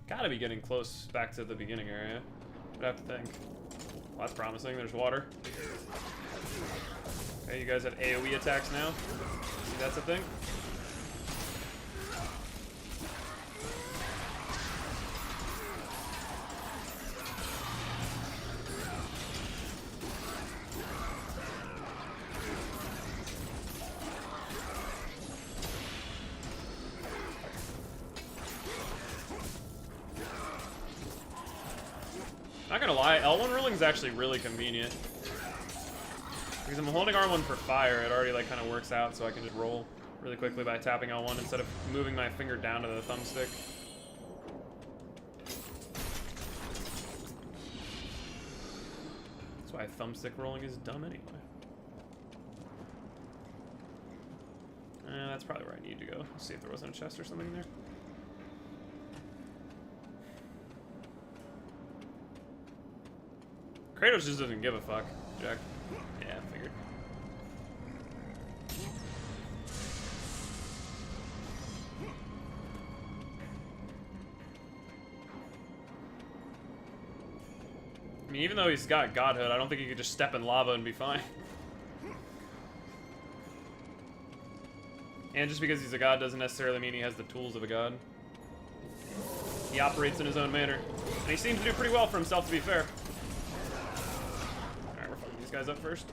Gotta be getting close back to the beginning area. I'd have to think. Well, that's promising. There's water. Okay, you guys have AoE attacks now. See, that's a thing. Not gonna lie, L1 rolling is actually really convenient. Because I'm holding R1 for fire, it already like kind of works out, so I can just roll really quickly by tapping L1 instead of moving my finger down to the thumbstick. That's why thumbstick rolling is dumb anyway. That's probably where I need to go. Let's see if there wasn't a chest or something there. Kratos just doesn't give a fuck, Jack. Yeah, I figured. I mean, even though he's got godhood, I don't think he could just step in lava and be fine. And just because he's a god doesn't necessarily mean he has the tools of a god. He operates in his own manner. And he seems to do pretty well for himself, to be fair. These guys up first.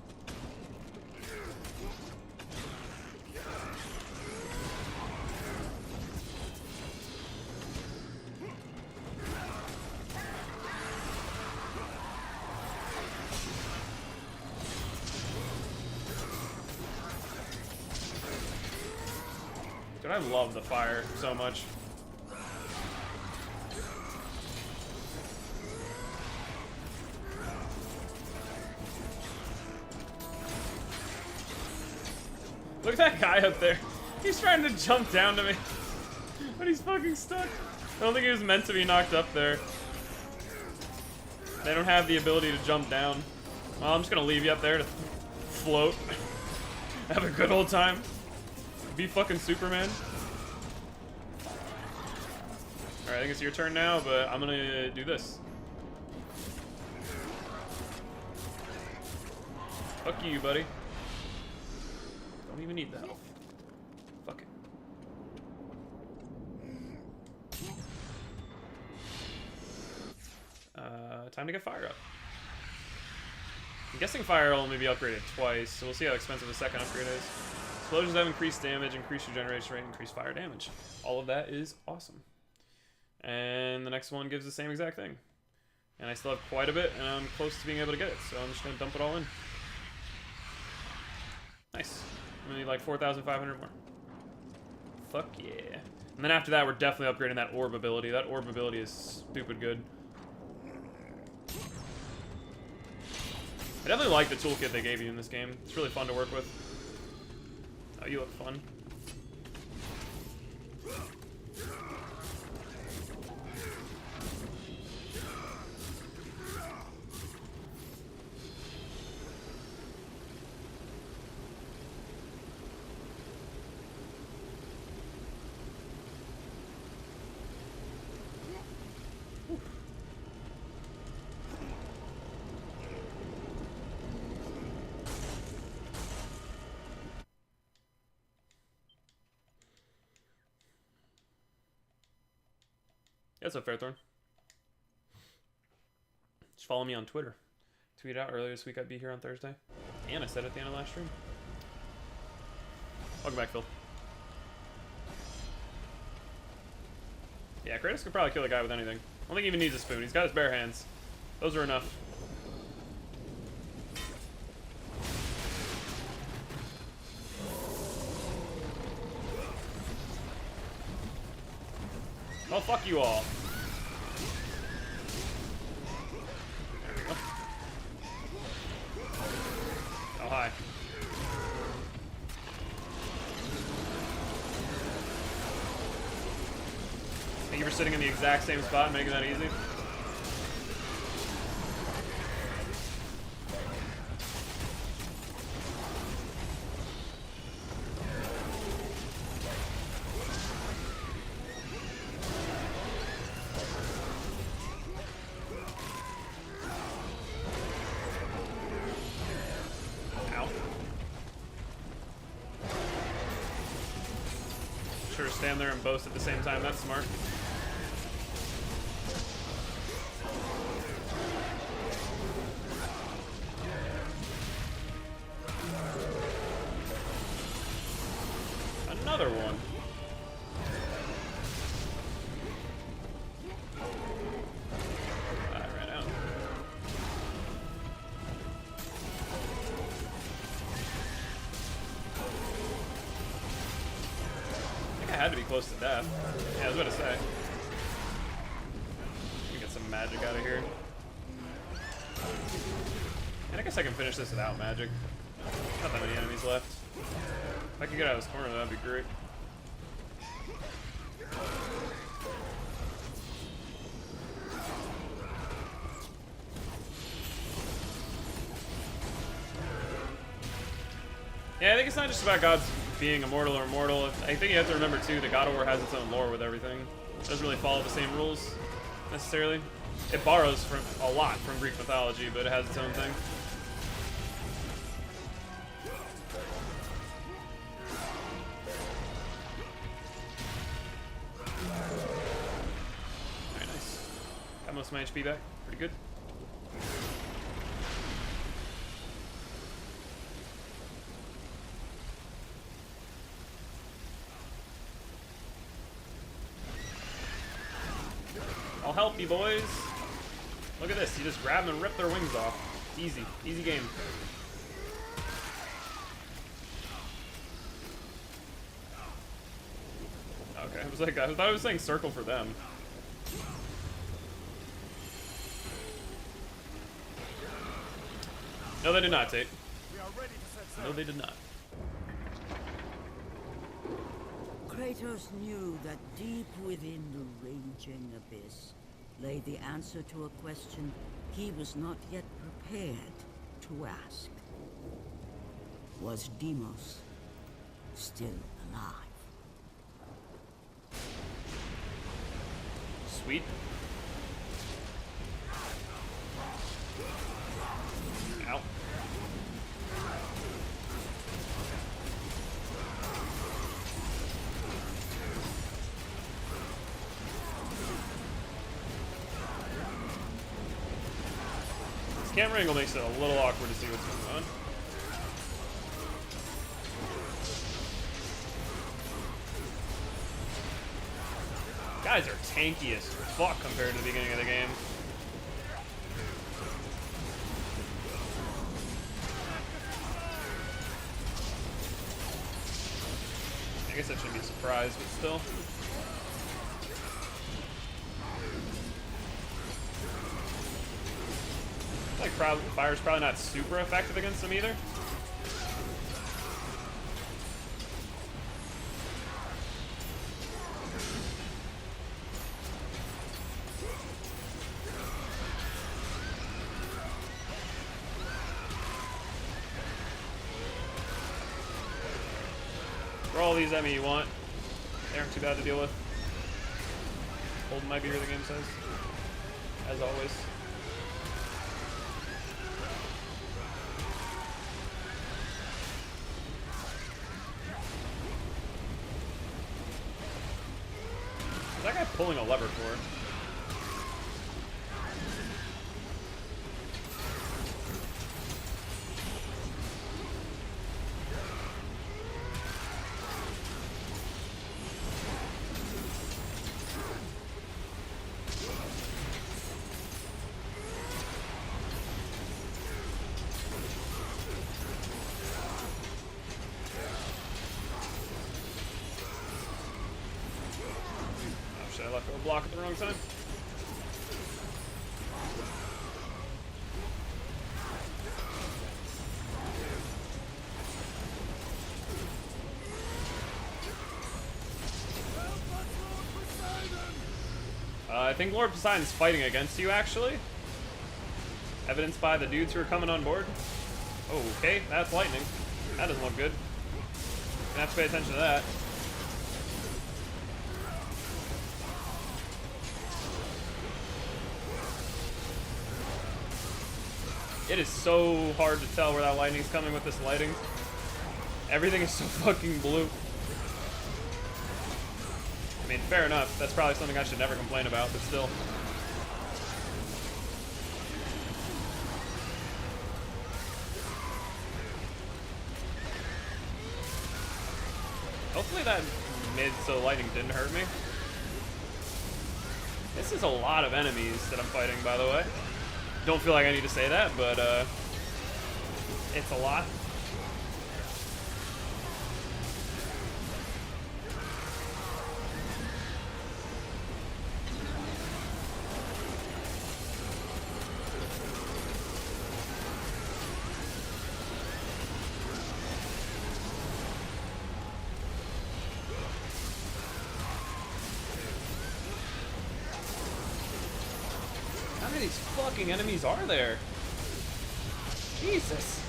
Dude, I love the fire so much. Look at that guy up there. He's trying to jump down to me. But he's fucking stuck. I don't think he was meant to be knocked up there. They don't have the ability to jump down. Well, I'm just gonna leave you up there to float. Have a good old time. Be fucking Superman. Alright, I think it's your turn now, but I'm gonna do this. Fuck you, buddy. Don't even need the health. Fuck it. Time to get fire up. I'm guessing fire will only be upgraded twice, so we'll see how expensive the second upgrade is. Explosions have increased damage, increased regeneration rate, increased fire damage. All of that is awesome. And the next one gives the same exact thing. And I still have quite a bit, and I'm close to being able to get it, so I'm just gonna dump it all in. Nice. I'm gonna need like 4,500 more. Fuck yeah. And then after that, we're definitely upgrading that orb ability. That orb ability is stupid good. I definitely like the toolkit they gave you in this game. It's really fun to work with. Oh, you look fun. That's a fair thorn. Just follow me on Twitter. Tweeted out earlier this week I'd be here on Thursday. And I said at the end of last stream. Welcome back, Phil. Yeah, Kratos could probably kill a guy with anything. I don't think he even needs a spoon. He's got his bare hands. Those are enough. Oh, fuck you all. There we go. Oh, hi. Thank you for sitting in the exact same spot and making that easy. just stand there and boast at the same time. That's smart. Another one. I ran out. I think I had to be close to death. Yeah, I was about to say. Let me get some magic out of here. And I guess I can finish this without magic. Not that many enemies left. If I could get out of this corner, that'd be great. Yeah, I think it's not just about gods being immortal or mortal. I think you have to remember, too, that God of War has its own lore with everything. It doesn't really follow the same rules, necessarily. It borrows from a lot from Greek mythology, but it has its own thing. Very nice. Got most of my HP back. Pretty good. I'll help you, boys. Look at this. You just grab them and rip their wings off. Easy. Easy game. Okay, I thought I was saying circle for them. No, they did not, Tate. No, they did not. Kratos knew that deep within the raging abyss lay the answer to a question he was not yet prepared to ask. Was Deimos still alive? Sweet. Ow. Camera angle makes it a little awkward to see what's going on. Guys are tanky as fuck compared to the beginning of the game. I guess that shouldn't be a surprise, but still. Like fire's probably not super effective against them either. Throw all these at me you want. They aren't too bad to deal with. Holding my beer, the game says. As always. What's that guy pulling a lever for? Should I let go block at the wrong time? I think Lord Poseidon's fighting against you, actually. Evidenced by the dudes who are coming on board. Oh, okay, that's lightning. That doesn't look good. Gonna have to pay attention to that. It is so hard to tell where that lightning's coming with this lighting. Everything is so fucking blue. mean, fair enough. That's probably something I should never complain about, but still. Hopefully that mid-so lightning didn't hurt me. This is a lot of enemies that I'm fighting, by the way. Don't feel like I need to say that, but it's a lot. How many of these fucking enemies are there? Jesus.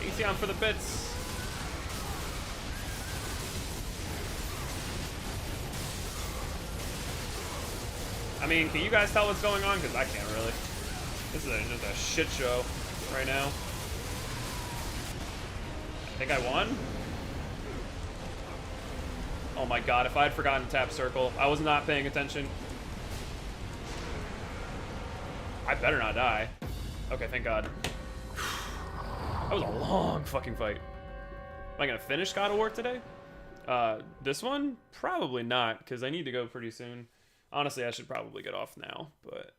Easy on for the bits. I mean, can you guys tell what's going on? Because I can't really. This is just a shit show right now. I think I won? Oh my god, if I had forgotten to tap circle, I was not paying attention. I better not die. Okay, thank god. That was a long fucking fight. Am I gonna finish God of War today? This one? Probably not, because I need to go pretty soon. Honestly, I should probably get off now, but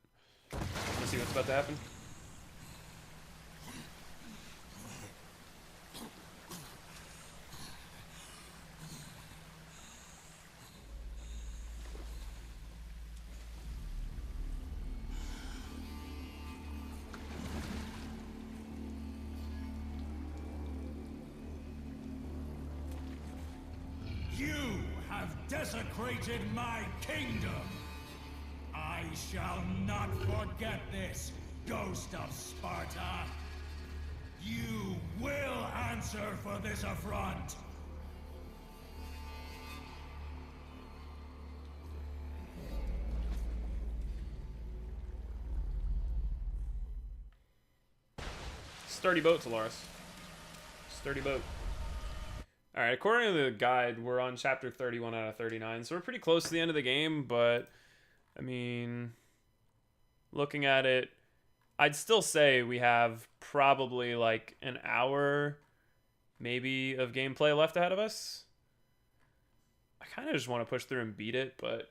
let's see what's about to happen. You have desecrated my kingdom. I shall not forget this, ghost of Sparta. You will answer for this affront. Sturdy boat, Solaris. Sturdy boat. Alright, according to the guide, we're on chapter 31 out of 39, so we're pretty close to the end of the game, but, I mean, looking at it, I'd still say we have probably like an hour, maybe, of gameplay left ahead of us. I kind of just want to push through and beat it, but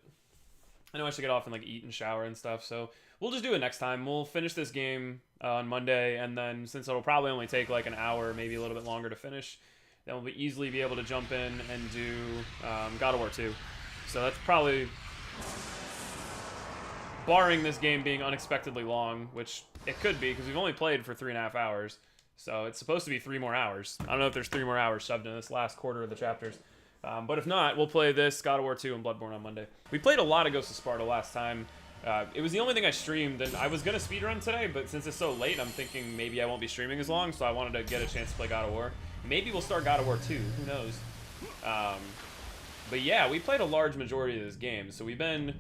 I know I should get off and like eat and shower and stuff, so we'll just do it next time. We'll finish this game on Monday, and then since it'll probably only take like an hour, maybe a little bit longer to finish, then we'll easily be able to jump in and do God of War 2. So that's probably, barring this game being unexpectedly long, which it could be because we've only played for 3.5 hours. So it's supposed to be 3 more hours. I don't know if there's 3 more hours shoved in this last quarter of the chapters. But if not, we'll play this, God of War 2, and Bloodborne on Monday. We played a lot of Ghost of Sparta last time. It was the only thing I streamed, and I was going to speedrun today, but since it's so late, I'm thinking maybe I won't be streaming as long, so I wanted to get a chance to play God of War. Maybe we'll start God of War 2, who knows. But yeah, we played a large majority of this game, so we've been,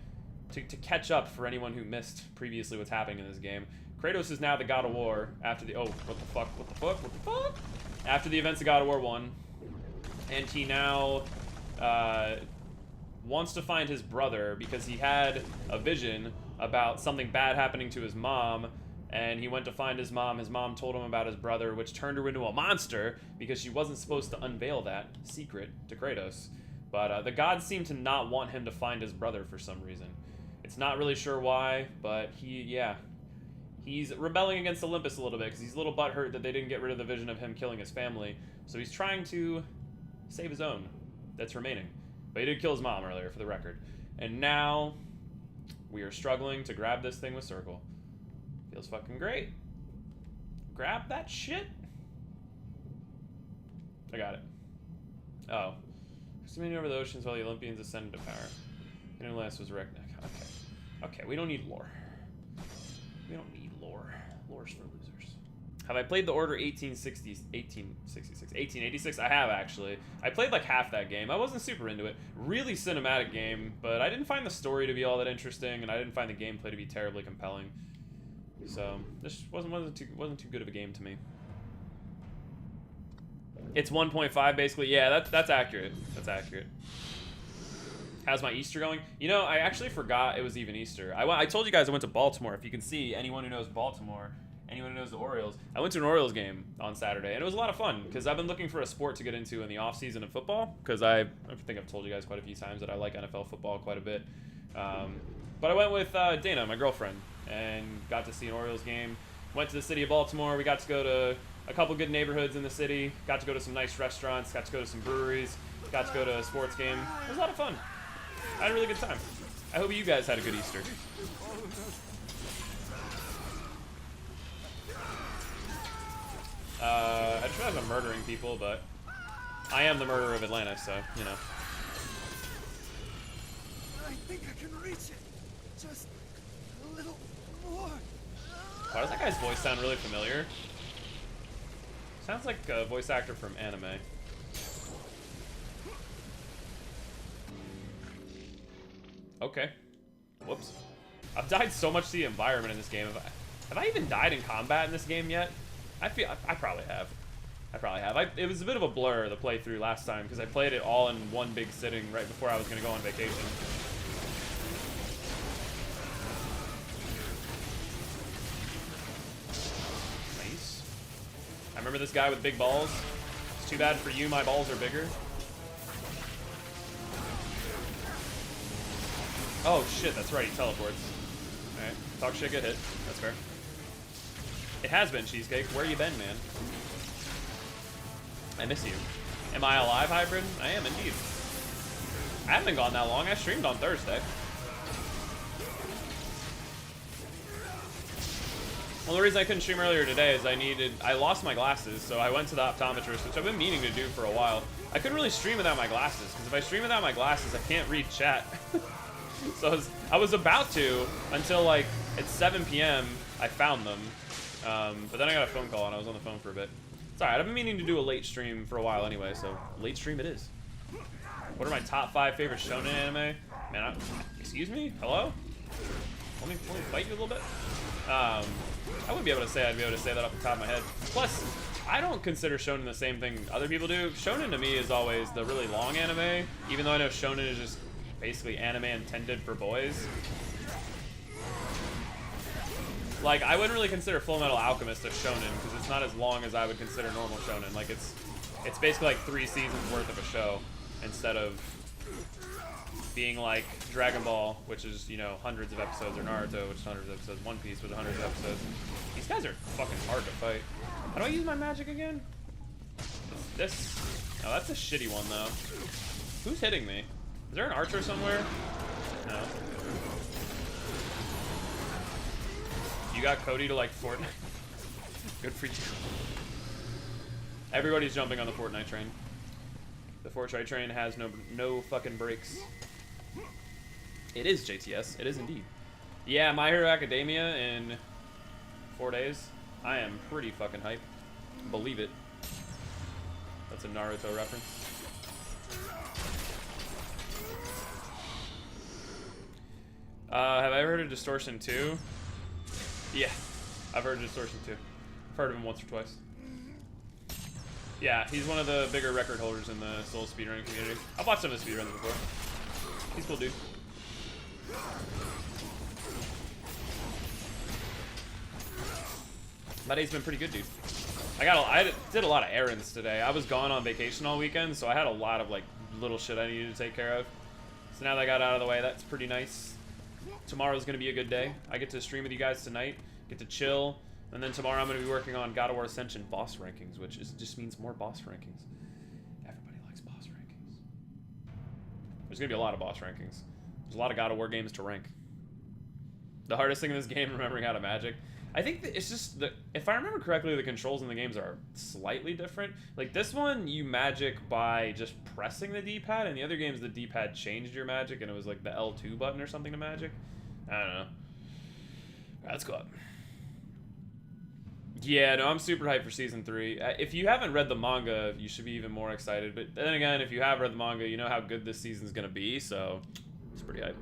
to catch up for anyone who missed previously what's happening in this game, Kratos is now the God of War after the, oh, what the fuck, what the fuck, what the fuck? After the events of God of War 1, and he now wants to find his brother because he had a vision about something bad happening to his mom, and he went to find his mom. His mom told him about his brother, which turned her into a monster because she wasn't supposed to unveil that secret to Kratos. But the gods seem to not want him to find his brother for some reason. It's not really sure why, but he's rebelling against Olympus a little bit because he's a little butthurt that they didn't get rid of the vision of him killing his family. So he's trying to save his own that's remaining. But he did kill his mom earlier, for the record. And now we are struggling to grab this thing with circle. Feels fucking great. Grab that shit. I got it. Oh. Swimming over the oceans while the Olympians ascended to power. Interlast was wrecked. Okay, we don't need lore. We don't need lore. Lore's for losers. Have I played the Order 1886? I have, actually. I played like half that game. I wasn't super into it. Really cinematic game, but I didn't find the story to be all that interesting, and I didn't find the gameplay to be terribly compelling. So this wasn't too good of a game to me. It's 1.5 basically. Yeah, that's accurate. That's accurate. How's my Easter going? You know, I actually forgot it was even Easter. I told you guys I went to Baltimore. If you can see, anyone who knows Baltimore, anyone who knows the Orioles, I went to an Orioles game on Saturday, and it was a lot of fun because I've been looking for a sport to get into in the off season of football because I think I've told you guys quite a few times that I like NFL football quite a bit. But I went with Dana, my girlfriend, and got to see an Orioles game. Went to the city of Baltimore. We got to go to a couple good neighborhoods in the city. Got to go to some nice restaurants. Got to go to some breweries. Got to go to a sports game. It was a lot of fun. I had a really good time. I hope you guys had a good Easter. I just realized I'm murdering people, but I am the murderer of Atlanta, so, you know. I think I can reach it. Just a little more. Why does that guy's voice sound really familiar? Sounds like a voice actor from anime. Okay. Whoops. I've died so much to the environment in this game. Have I even died in combat in this game yet? I probably have. It was a bit of a blur, the playthrough last time, because I played it all in one big sitting right before I was going to go on vacation. Nice. I remember this guy with big balls. It's too bad for you, my balls are bigger. Oh shit, that's right, he teleports. Alright, talk shit, get hit. That's fair. It has been, Cheesecake. Where you been, man? I miss you. Am I alive, Hybrid? I am indeed. I haven't been gone that long. I streamed on Thursday. Well, the reason I couldn't stream earlier today is I lost my glasses, so I went to the optometrist, which I've been meaning to do for a while. I couldn't really stream without my glasses, because if I stream without my glasses, I can't read chat. So I was about to, until like at 7 p.m. I found them. But then I got a phone call and I was on the phone for a bit. It's alright, I've been meaning to do a late stream for a while anyway, so late stream it is. What are my top 5 favorite shonen anime? Man, excuse me? Hello? Let me fight you a little bit? I wouldn't be able to say I'd be able to say that off the top of my head. Plus, I don't consider shonen the same thing other people do. Shonen to me is always the really long anime, even though I know shonen is just basically anime intended for boys. Like, I wouldn't really consider Full Metal Alchemist a shonen because it's not as long as I would consider normal shonen. Like, it's basically like 3 seasons worth of a show instead of being like Dragon Ball, which is, you know, hundreds of episodes, or Naruto, which is hundreds of episodes, One Piece, which is hundreds of episodes. These guys are fucking hard to fight. How do I use my magic again? This. Oh, that's a shitty one though. Who's hitting me? Is there an archer somewhere? No. You got Cody to like Fortnite. Good for you. Everybody's jumping on the Fortnite train. The Fortnite train has no fucking brakes. It is JTS. It is indeed. Yeah, My Hero Academia in 4 days. I am pretty fucking hype. Believe it. That's a Naruto reference. Have I ever heard of Distortion 2? Yeah, I've heard of Distortion 2. I've heard of him once or twice. Yeah, he's one of the bigger record holders in the Soul speedrunning community. I've watched some of the speedruns before. He's a cool dude. My day's been pretty good, dude. I did a lot of errands today. I was gone on vacation all weekend, so I had a lot of like little shit I needed to take care of. So now that I got out of the way, that's pretty nice. Tomorrow's gonna be a good day. I get to stream with you guys tonight, get to chill, and then tomorrow I'm gonna be working on God of War Ascension boss rankings, which just means more boss rankings. Everybody likes boss rankings. There's gonna be a lot of boss rankings. There's a lot of God of War games to rank. The hardest thing in this game, remembering how to magic. I think that it's just that, if I remember correctly, the controls in the games are slightly different. Like this one, you magic by just pressing the D-pad, and the other games, the D-pad changed your magic, and it was like the L2 button or something to magic. I don't know. All right, let's go up. Yeah, no, I'm super hyped for Season 3. If you haven't read the manga, you should be even more excited. But then again, if you have read the manga, you know how good this season's going to be, so it's pretty hype.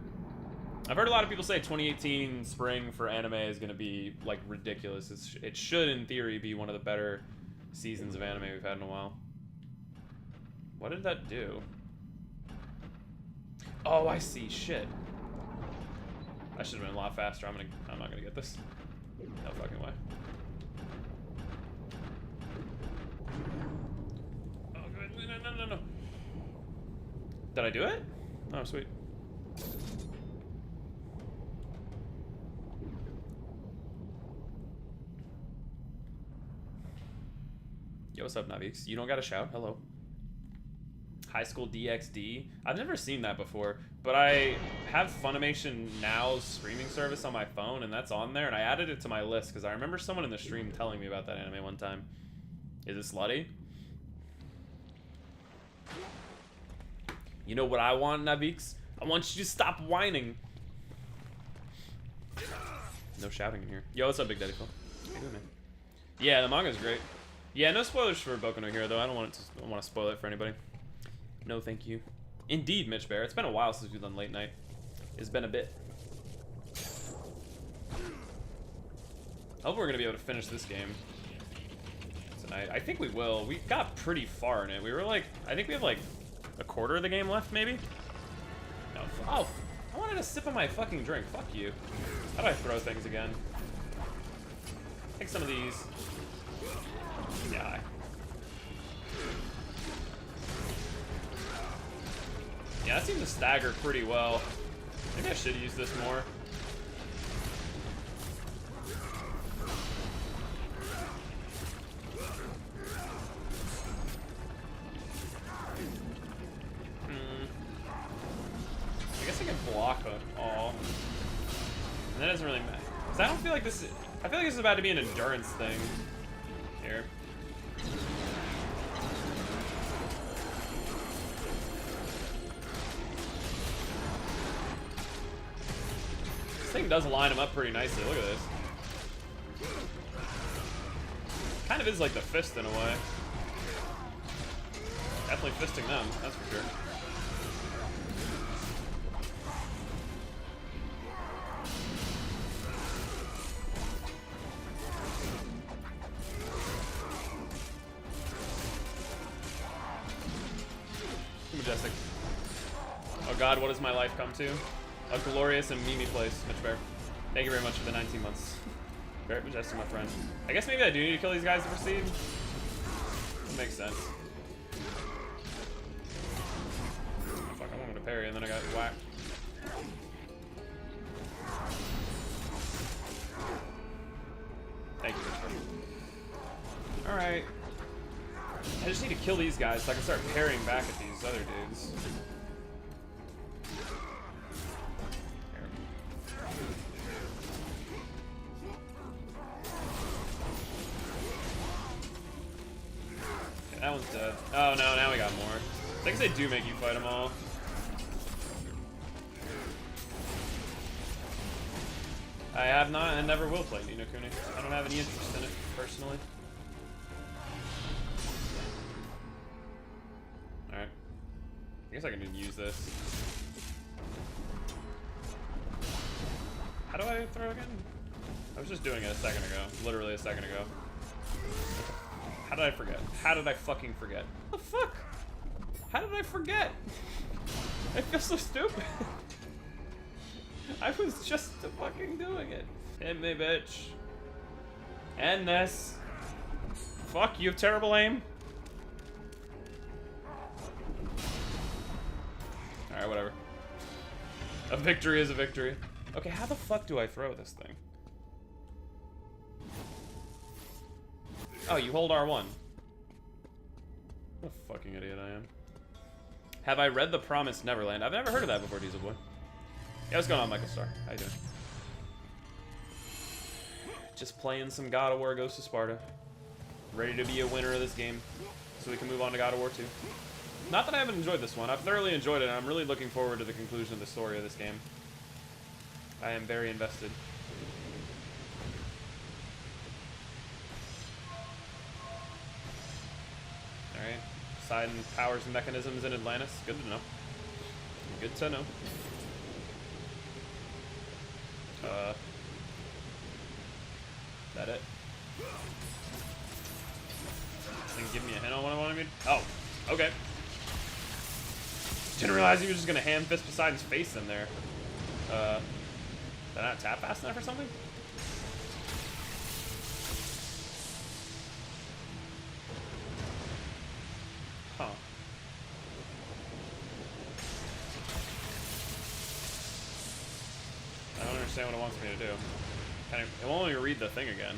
I've heard a lot of people say 2018 spring for anime is going to be, like, ridiculous. It should, in theory, be one of the better seasons of anime we've had in a while. What did that do? Oh, I see. Shit. I should have been a lot faster. I'm not gonna get this. No fucking way. Oh, good. No. Did I do it? Oh, sweet. Yo, what's up, Navix? You don't gotta shout. Hello. High School DxD. I've never seen that before, but I have Funimation Now's streaming service on my phone, and that's on there, and I added it to my list because I remember someone in the stream telling me about that anime one time. Is it slutty? You know what I want, Navix? I want you to stop whining. No shouting in here. Yo, what's up, Big Daddy Phil? How you doing, man? Yeah, the manga's great. Yeah, no spoilers for Boku no Hero, though. I don't want to spoil it for anybody. No, thank you. Indeed, Mitch Bear. It's been a while since we've done late night. It's been a bit. I hope we're going to be able to finish this game tonight. I think we will. We got pretty far in it. We were like, I think we have like a quarter of the game left, maybe? No. Oh, I wanted a sip of my fucking drink. Fuck you. How do I throw things again? Take some of these. Yeah. Yeah, that seems to stagger pretty well. Maybe I should use this more. I guess I can block them all. And that doesn't really matter. Because I don't feel like this is... I feel like this is about to be an endurance thing. Here. This thing does line them up pretty nicely. Look at this. Kind of is like the fist in a way. Definitely fisting them, that's for sure. Majestic. Oh god, what does my life come to? A glorious and memey place, Mitch Bear. Thank you very much for the 19 months. Very majestic, my friend. I guess maybe I do need to kill these guys to proceed. That makes sense. Oh, fuck, I wanted to parry and then I got whacked. Thank you, Mitch Bear. Alright. I just need to kill these guys so I can start parrying back at these other dudes. Okay, that one's dead. Oh no, now we got more. I think they do make you fight them all. I have not and never will play Ni no Kuni. I don't have any interest in it, personally. Alright. I guess I can use this. How do I throw again? I was just doing it a second ago. Literally a second ago. How did I forget? How did I fucking forget? What the fuck? How did I forget? I feel so stupid. I was just fucking doing it. Hit me, bitch. End this. Fuck, you have terrible aim. Alright, whatever. A victory is a victory. Okay, how the fuck do I throw this thing? Oh, you hold R1. What a fucking idiot I am. Have I read The Promised Neverland? I've never heard of that before, Diesel Boy. Yeah, what's going on, Michael Starr? How you doing? Just playing some God of War Ghost of Sparta. Ready to be a winner of this game, so we can move on to God of War 2. Not that I haven't enjoyed this one. I've thoroughly enjoyed it, and I'm really looking forward to the conclusion of the story of this game. I am very invested. Alright. Poseidon powers and mechanisms in Atlantis. Good to know. Good to know. That it? This thing give me a hint on what I want to do? Oh, okay. Didn't realize he was just gonna ham fist Poseidon's face in there. Did I not tap fast enough or something? Huh. I don't understand what it wants me to do. It won't let me read the thing again.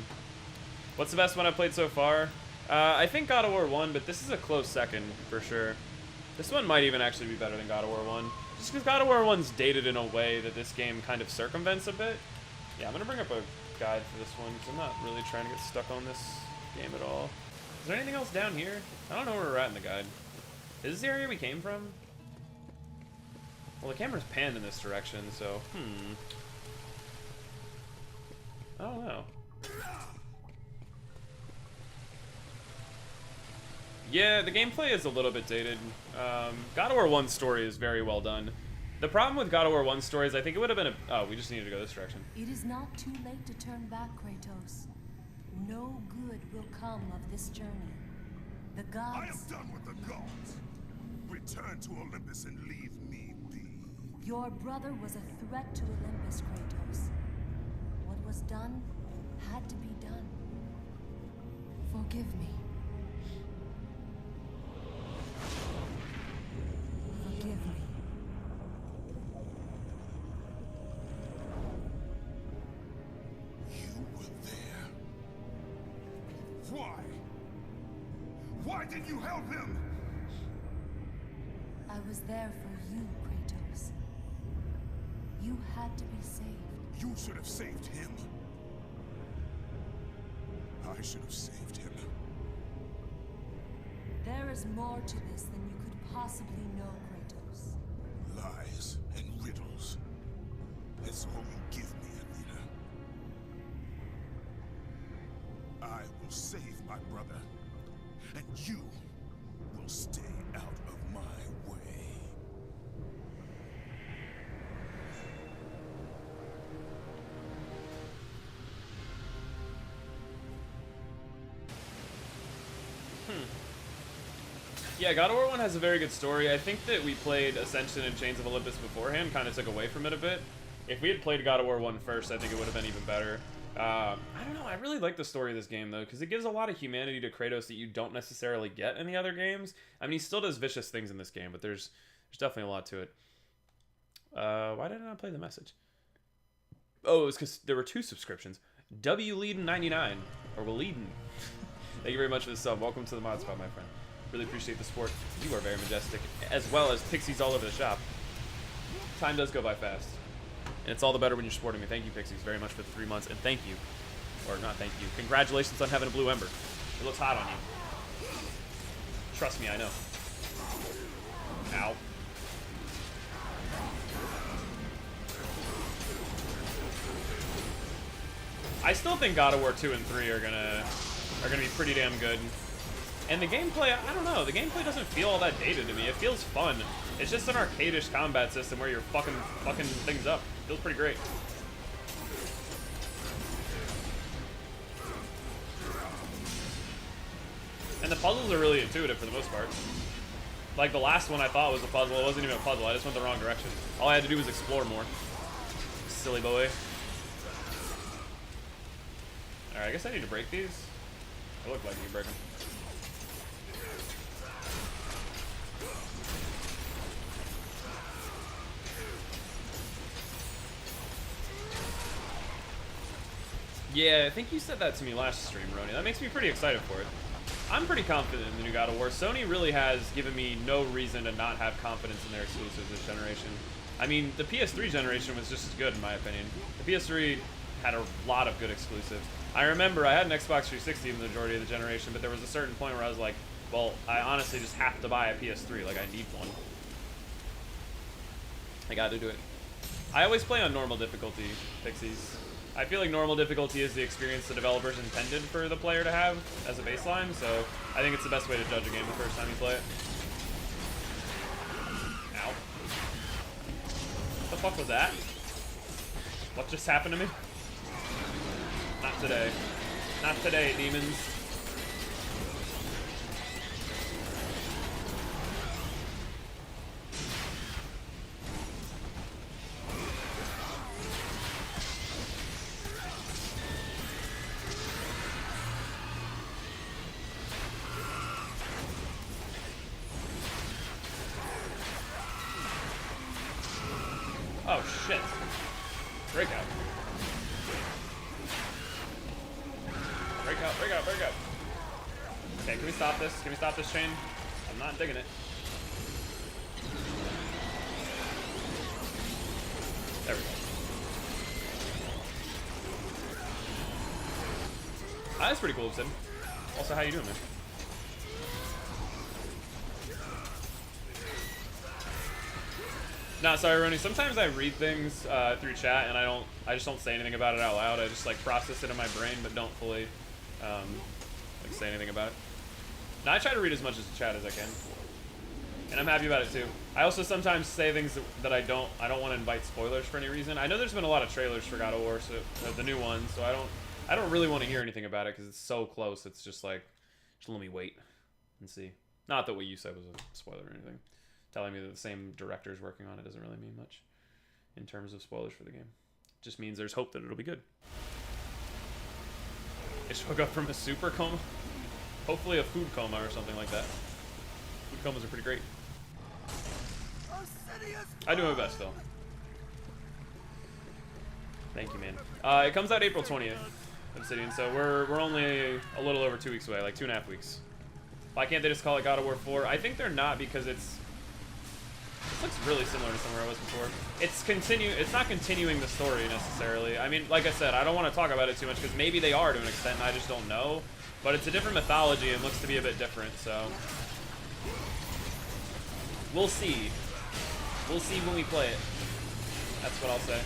What's the best one I've played so far? I think God of War 1, but this is a close second for sure. This one might even actually be better than God of War 1. Just because God of War 1's dated in a way that this game kind of circumvents a bit. Yeah, I'm going to bring up a guide for this one because I'm not really trying to get stuck on this game at all. Is there anything else down here? I don't know where we're at in the guide. Is this the area we came from? Well, the camera's panned in this direction, so, I don't know. Yeah, the gameplay is a little bit dated. God of War 1's story is very well done. The problem with God of War 1's story is I think it would have been oh, we just needed to go this direction. It is not too late to turn back, Kratos. No good will come of this journey. The gods... I am done with the gods. Return to Olympus and leave me be. Your brother was a threat to Olympus, Kratos. What was done had to be done. Forgive me. Forgive me. You were there. Why? Why did you help him? I was there for you, Kratos. You had to be saved. You should have saved him. I should have saved him. There is more to this than you could possibly know, Kratos. Lies and riddles. That's all you give me, Alina. I will save my brother, and you will stay out of my way. Yeah, God of War 1 has a very good story. I think that we played Ascension and Chains of Olympus beforehand, kind of took away from it a bit. If we had played God of War 1 first, I think it would have been even better. I don't know, I really like the story of this game, though, because it gives a lot of humanity to Kratos that you don't necessarily get in the other games. I mean, he still does vicious things in this game, but there's definitely a lot to it. Why did I not play the message? Oh, it was because there were 2 subscriptions. WLeadin99, or Waleedin. Thank you very much for the sub. Welcome to the mod spot, my friend. Really appreciate the support. You are very majestic, as well as Pixies all over the shop. Time does go by fast. And it's all the better when you're supporting me. Thank you, Pixies, very much for the 3 months. And thank you, or not thank you, congratulations on having a blue ember. It looks hot on you. Trust me, I know. Ow. I still think God of War 2 and 3 are gonna be pretty damn good. And the gameplay, I don't know, the gameplay doesn't feel all that dated to me. It feels fun. It's just an arcade-ish combat system where you're fucking things up. It feels pretty great. And the puzzles are really intuitive for the most part. Like the last one I thought was a puzzle. It wasn't even a puzzle. I just went the wrong direction. All I had to do was explore more. Silly boy. Alright, I guess I need to break these. They look like you can break them. Yeah, I think you said that to me last stream, Roni. That makes me pretty excited for it. I'm pretty confident in the new God of War. Sony really has given me no reason to not have confidence in their exclusives this generation. I mean, the PS3 generation was just as good, in my opinion. The PS3 had a lot of good exclusives. I remember I had an Xbox 360 in the majority of the generation, but there was a certain point where I was like, well, I honestly just have to buy a PS3. Like, I need one. I got to do it. I always play on normal difficulty, Pixies. I feel like normal difficulty is the experience the developers intended for the player to have as a baseline, so I think it's the best way to judge a game the first time you play it. Ow. What the fuck was that? What just happened to me? Not today. Not today, demons. Oh shit. Breakout. Breakout, breakout, breakout. Okay, can we stop this? Can we stop this chain? I'm not digging it. There we go. Ah, that's pretty cool, Sid. Also, how you doing, man? Nah, sorry, Ronnie. Sometimes I read things through chat and I just don't say anything about it out loud. I just like process it in my brain, but don't fully like say anything about it. Now I try to read as much as the chat as I can, and I'm happy about it too. I also sometimes say things that I don't want to invite spoilers for any reason. I know there's been a lot of trailers for God of War, so the new one, so I don't really want to hear anything about it because it's so close. It's just like, just let me wait and see. Not that what you said was a spoiler or anything. Telling me that the same director's working on it doesn't really mean much in terms of spoilers for the game. It just means there's hope that it'll be good. I just woke up from a super coma. Hopefully a food coma or something like that. Food comas are pretty great. I do my best though. Thank you, man. It comes out April 20th, Obsidian, so we're only a little over 2 weeks away, like 2.5 weeks. Why can't they just call it God of War 4? I think they're not because this looks really similar to somewhere I was before. It's not continuing the story necessarily. I mean, like I said, I don't want to talk about it too much because maybe they are to an extent and I just don't know. But it's a different mythology and looks to be a bit different, so we'll see. We'll see when we play it. That's what I'll say.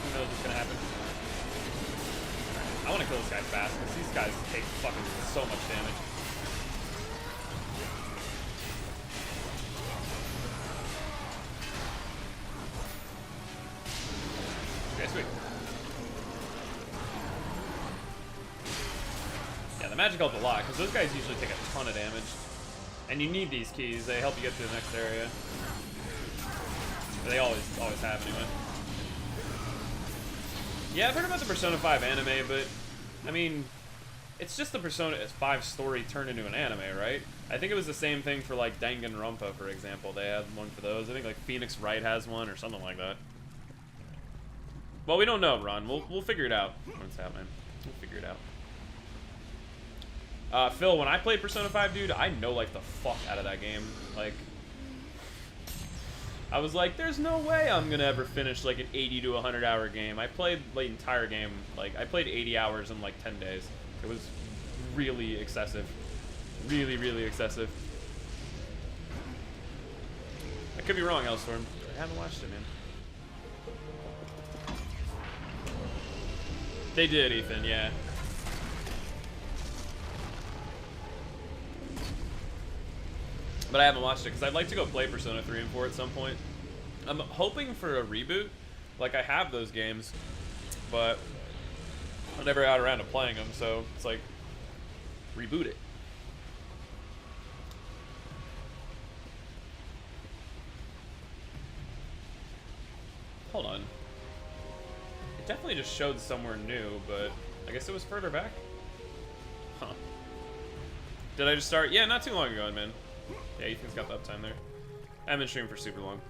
Who knows what's gonna happen? I want to kill this guy fast because these guys take fucking so much damage. Okay, sweet. Yeah, the magic helped a lot because those guys usually take a ton of damage. And you need these keys, they help you get to the next area. They always have anyway. Yeah, I've heard about the Persona 5 anime, but I mean, it's just the Persona 5 story turned into an anime, right? I think it was the same thing for like Danganronpa, for example. They had one for those. I think like Phoenix Wright has one or something like that. Well, we don't know, Ron. We'll figure it out when it's happening. We'll figure it out. Phil, when I played Persona 5, dude, I no-lifed the fuck out of that game. Like, I was like, there's no way I'm gonna ever finish like an 80 to 100 hour game. I played the entire game, like, I played 80 hours in like 10 days. It was really excessive. Really, really excessive. I could be wrong, Elstorm. I haven't watched it, man. They did, Ethan, yeah. But I haven't watched it because I'd like to go play Persona 3 and 4 at some point. I'm hoping for a reboot. Like, I have those games, but I never got around to playing them, so it's like, reboot it. Hold on. It definitely just showed somewhere new, but I guess it was further back? Huh. Did I just start? Yeah, not too long ago, man. Yeah, Ethan's got the uptime there. I haven't been streaming for super long.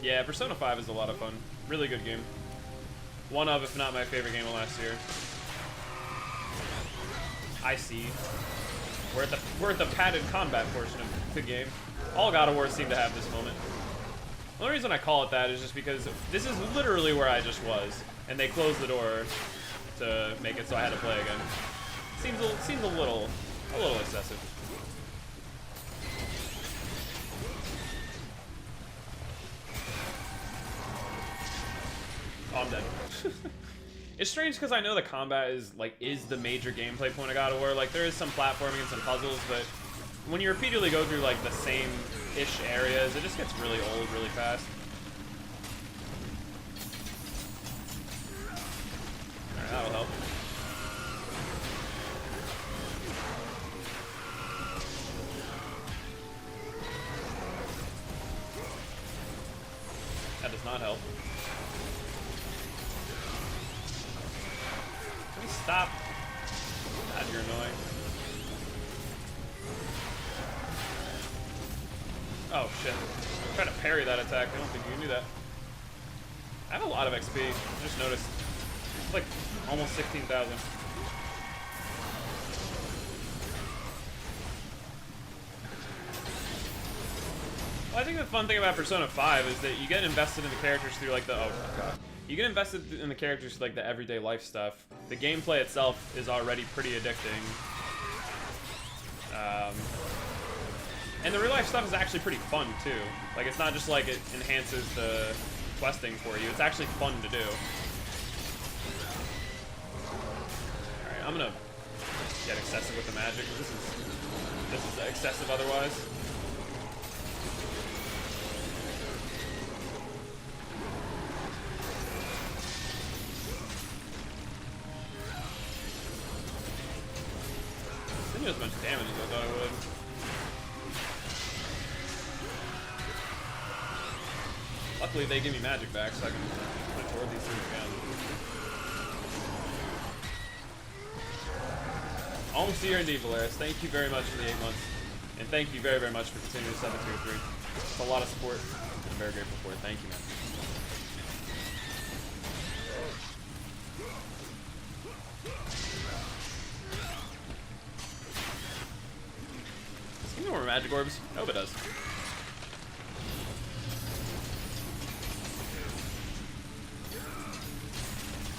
Yeah, Persona 5 is a lot of fun. Really good game. One of, if not my favorite game of last year. I see. We're at the padded combat portion of the game. All God of War seem to have this moment. The only reason I call it that is just because this is literally where I just was, and they closed the door to make it so I had to play again. Seems a little excessive. Oh, I'm dead. It's strange because I know the combat is the major gameplay point of God of War. Like, there is some platforming and some puzzles, but when you repeatedly go through like the same-ish areas, it just gets really old really fast. Alright, that'll help. That does not help. Can we stop? God, you're annoying. Oh shit. I'm trying to parry that attack. I don't think you can do that. I have a lot of XP. I just noticed. It's like almost 16,000. Well, I think the fun thing about Persona 5 is that you get invested in the characters through like the you get invested in the characters through like the everyday life stuff. The gameplay itself is already pretty addicting. And the real life stuff is actually pretty fun too. Like it's not just like it enhances the questing for you, it's actually fun to do. Alright, I'm gonna get excessive with the magic. This is excessive otherwise. Didn't do as much damage as I thought it would. Luckily, they give me magic back, so I can put it toward these things again. Almost here indeed, Valeris. Thank you very much for the 8 months. And thank you very, very much for continuing to 7 tier 3. It's a lot of support. I'm very grateful for it. Thank you, man. Does it give me more magic orbs? I hope it does.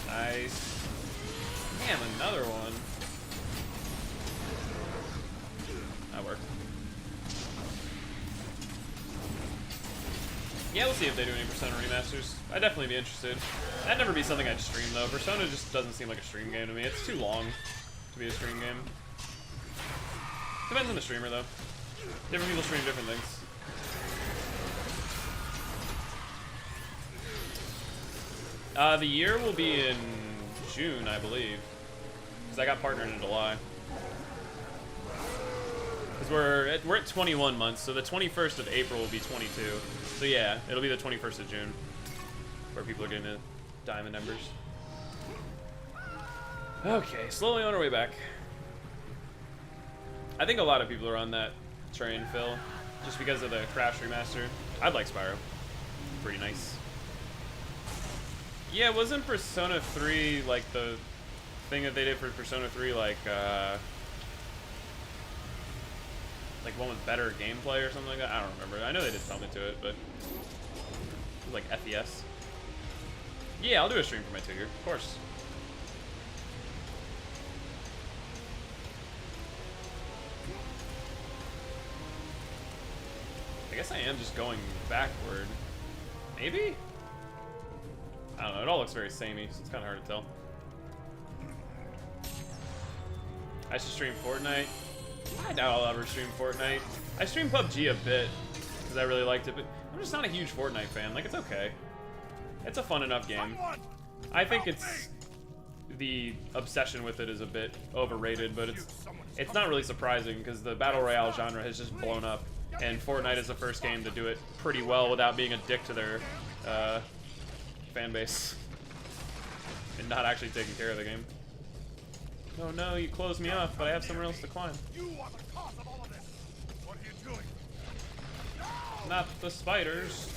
Nice. Damn, another one. That worked. Yeah, we'll see if they do any Persona remasters. I'd definitely be interested. That'd never be something I'd stream though. Persona just doesn't seem like a stream game to me. It's too long to be a stream game. Depends on the streamer though. Different people stream different things. The year will be in June, I believe. Because I got partnered in July. Because we're at 21 months, so the 21st of April will be 22. So yeah, it'll be the 21st of June. Where people are getting the diamond numbers. Okay, slowly on our way back. I think a lot of people are on that train, Phil. Just because of the Crash remaster. I'd like Spyro. Pretty nice. Yeah, wasn't Persona 3 like the thing that they did for Persona 3 like one with better gameplay or something like that? I don't remember. I know they did something to it, but it was like FES. Yeah, I'll do a stream for my 2 year, of course. I guess I am just going backward. Maybe? I don't know, it all looks very samey, so it's kind of hard to tell. I should stream Fortnite. I doubt I'll ever stream Fortnite. I stream PUBG a bit, because I really liked it, but I'm just not a huge Fortnite fan. Like, it's okay. It's a fun enough game. I think it's... the obsession with it is a bit overrated, but it's not really surprising, because the Battle Royale genre has just blown up, and Fortnite is the first game to do it pretty well without being a dick to their, fan base and not actually taking care of the game. Oh no, you closed me off, but I have somewhere else to climb. You are the cause of all of this. What are you doing? Not the spiders.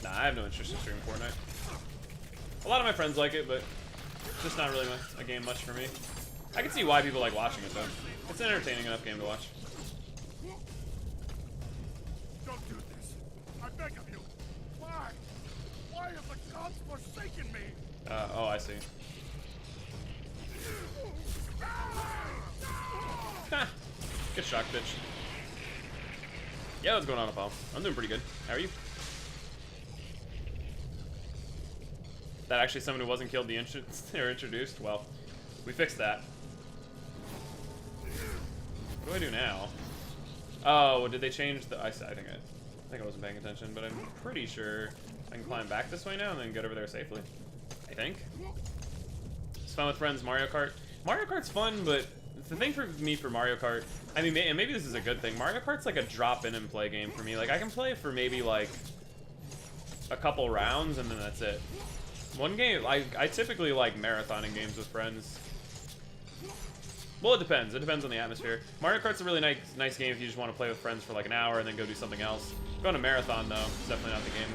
Nah, I have no interest in streaming Fortnite. A lot of my friends like it, but it's just not really a game much for me. I can see why people like watching it though. It's an entertaining enough game to watch. Don't do this. I beg of you. Why? Why have the gods forsaken me? Oh, I see. Ha! Get shocked, bitch. Yeah, what's going on, Apollo? I'm doing pretty good. How are you? That actually someone who wasn't killed or introduced? Well, we fixed that. What do I do now? Oh, did they change the... I think I wasn't paying attention, but I'm pretty sure I can climb back this way now and then get over there safely. I think. It's fun with friends, Mario Kart. Mario Kart's fun, but the thing for me for Mario Kart, I mean, and maybe this is a good thing, Mario Kart's like a drop in and play game for me. Like, I can play for maybe like a couple rounds and then that's it. One game, I typically like marathoning games with friends. Well, it depends. It depends on the atmosphere. Mario Kart's a really nice game if you just want to play with friends for like an hour and then go do something else. Going to marathon, though, it's definitely not the game.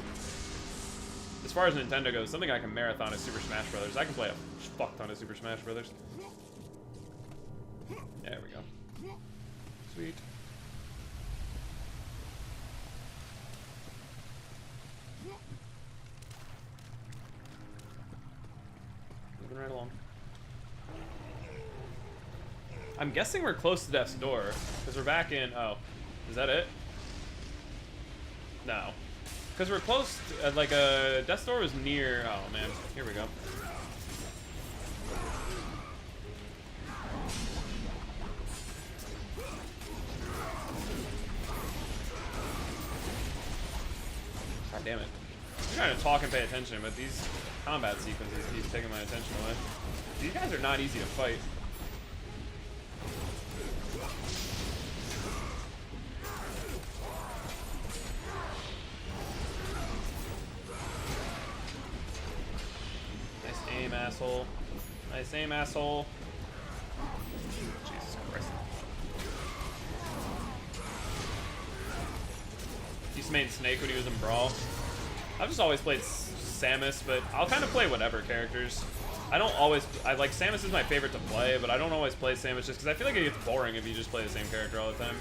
As far as Nintendo goes, something I can marathon is Super Smash Brothers. I can play a fuck ton of Super Smash Brothers. There we go. Sweet. Moving right along. I'm guessing we're close to Death's Door, because we're back in... Oh, is that it? No. Because we're close to, like, Death's Door was near... Oh, man. Here we go. God damn it. I'm trying to talk and pay attention, but these combat sequences keep taking my attention away. These guys are not easy to fight. Asshole. Nice aim, asshole. Jesus Christ. Used to main Snake when he was in Brawl. I've just always played Samus, but I'll kind of play whatever characters. I don't always... like, Samus is my favorite to play, but I don't always play Samus just because I feel like it gets boring if you just play the same character all the time.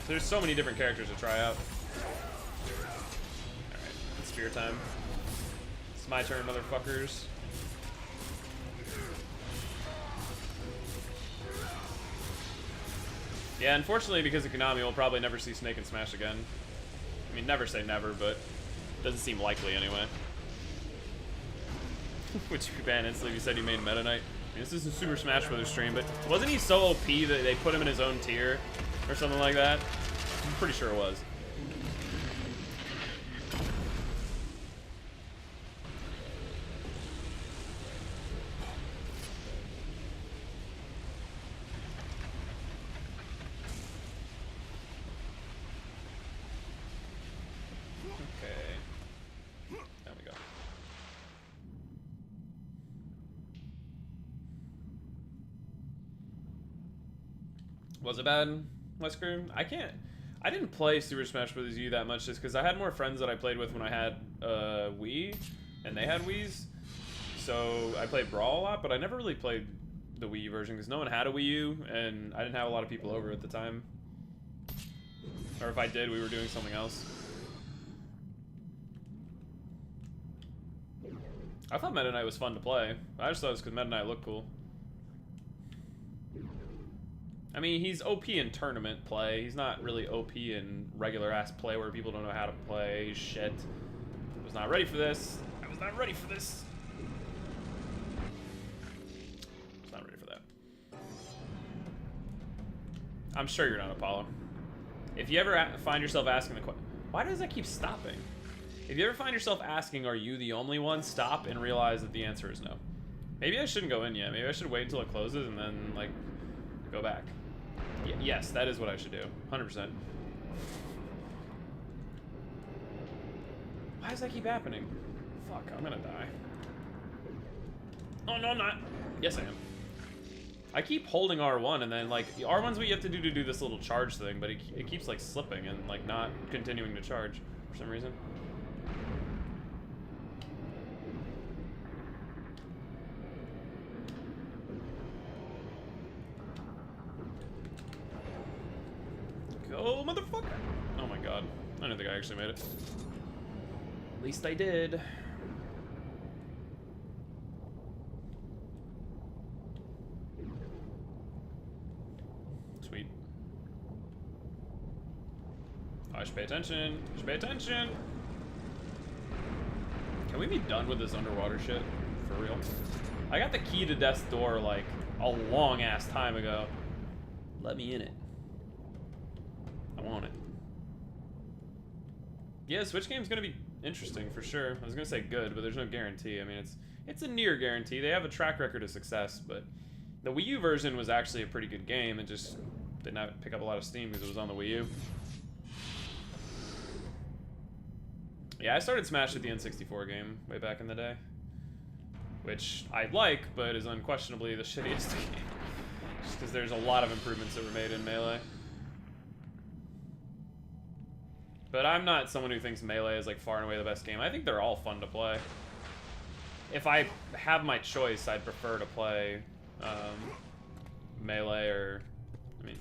There's so many different characters to try out. Alright, it's spear time. My turn, motherfuckers. Yeah, unfortunately, because of Konami, we'll probably never see Snake and Smash again. I mean, never say never, but it doesn't seem likely anyway. Which you ban instantly. You said you made Meta Knight. I mean, this is a Super Smash Bros. Stream, but wasn't he so OP that they put him in his own tier or something like that? I'm pretty sure it was. Was it bad, Wesker? I didn't play Super Smash Bros. U that much just because I had more friends that I played with when I had Wii, and they had Wiis. So I played Brawl a lot, but I never really played the Wii U version because no one had a Wii U, and I didn't have a lot of people over at the time. Or if I did, we were doing something else. I thought Meta Knight was fun to play. I just thought it was because Meta Knight looked cool. I mean, he's OP in tournament play. He's not really OP in regular-ass play where people don't know how to play. Shit. I was not ready for this. I was not ready for this. I was not ready for that. I'm sure you're not Apollo. If you ever find yourself asking the question... Why does that keep stopping? If you ever find yourself asking, are you the only one? Stop and realize that the answer is no. Maybe I shouldn't go in yet. Maybe I should wait until it closes and then, like, go back. Yes, that is what I should do. 100%. Why does that keep happening? Fuck, I'm gonna die. Oh, no, I'm not. Yes, I am. I keep holding R1, and then, like, R1's what you have to do this little charge thing, but it keeps, like, slipping and, like, not continuing to charge for some reason. Go, motherfucker! Oh my god. I don't think I actually made it. At least I did. Sweet. Oh, I should pay attention. I should pay attention! Can we be done with this underwater shit? For real? I got the key to Death's Door, like, a long-ass time ago. Let me in it. I want it. Yeah, Switch game's gonna be interesting for sure. I was gonna say good, but there's no guarantee. I mean, it's a near guarantee. They have a track record of success, but the Wii U version was actually a pretty good game. It just did not pick up a lot of steam because it was on the Wii U. Yeah, I started Smash with the N64 game way back in the day. Which I like, but is unquestionably the shittiest game. Just because there's a lot of improvements that were made in Melee. But I'm not someone who thinks Melee is like far and away the best game. I think they're all fun to play. If I have my choice, I'd prefer to play Melee or... I mean,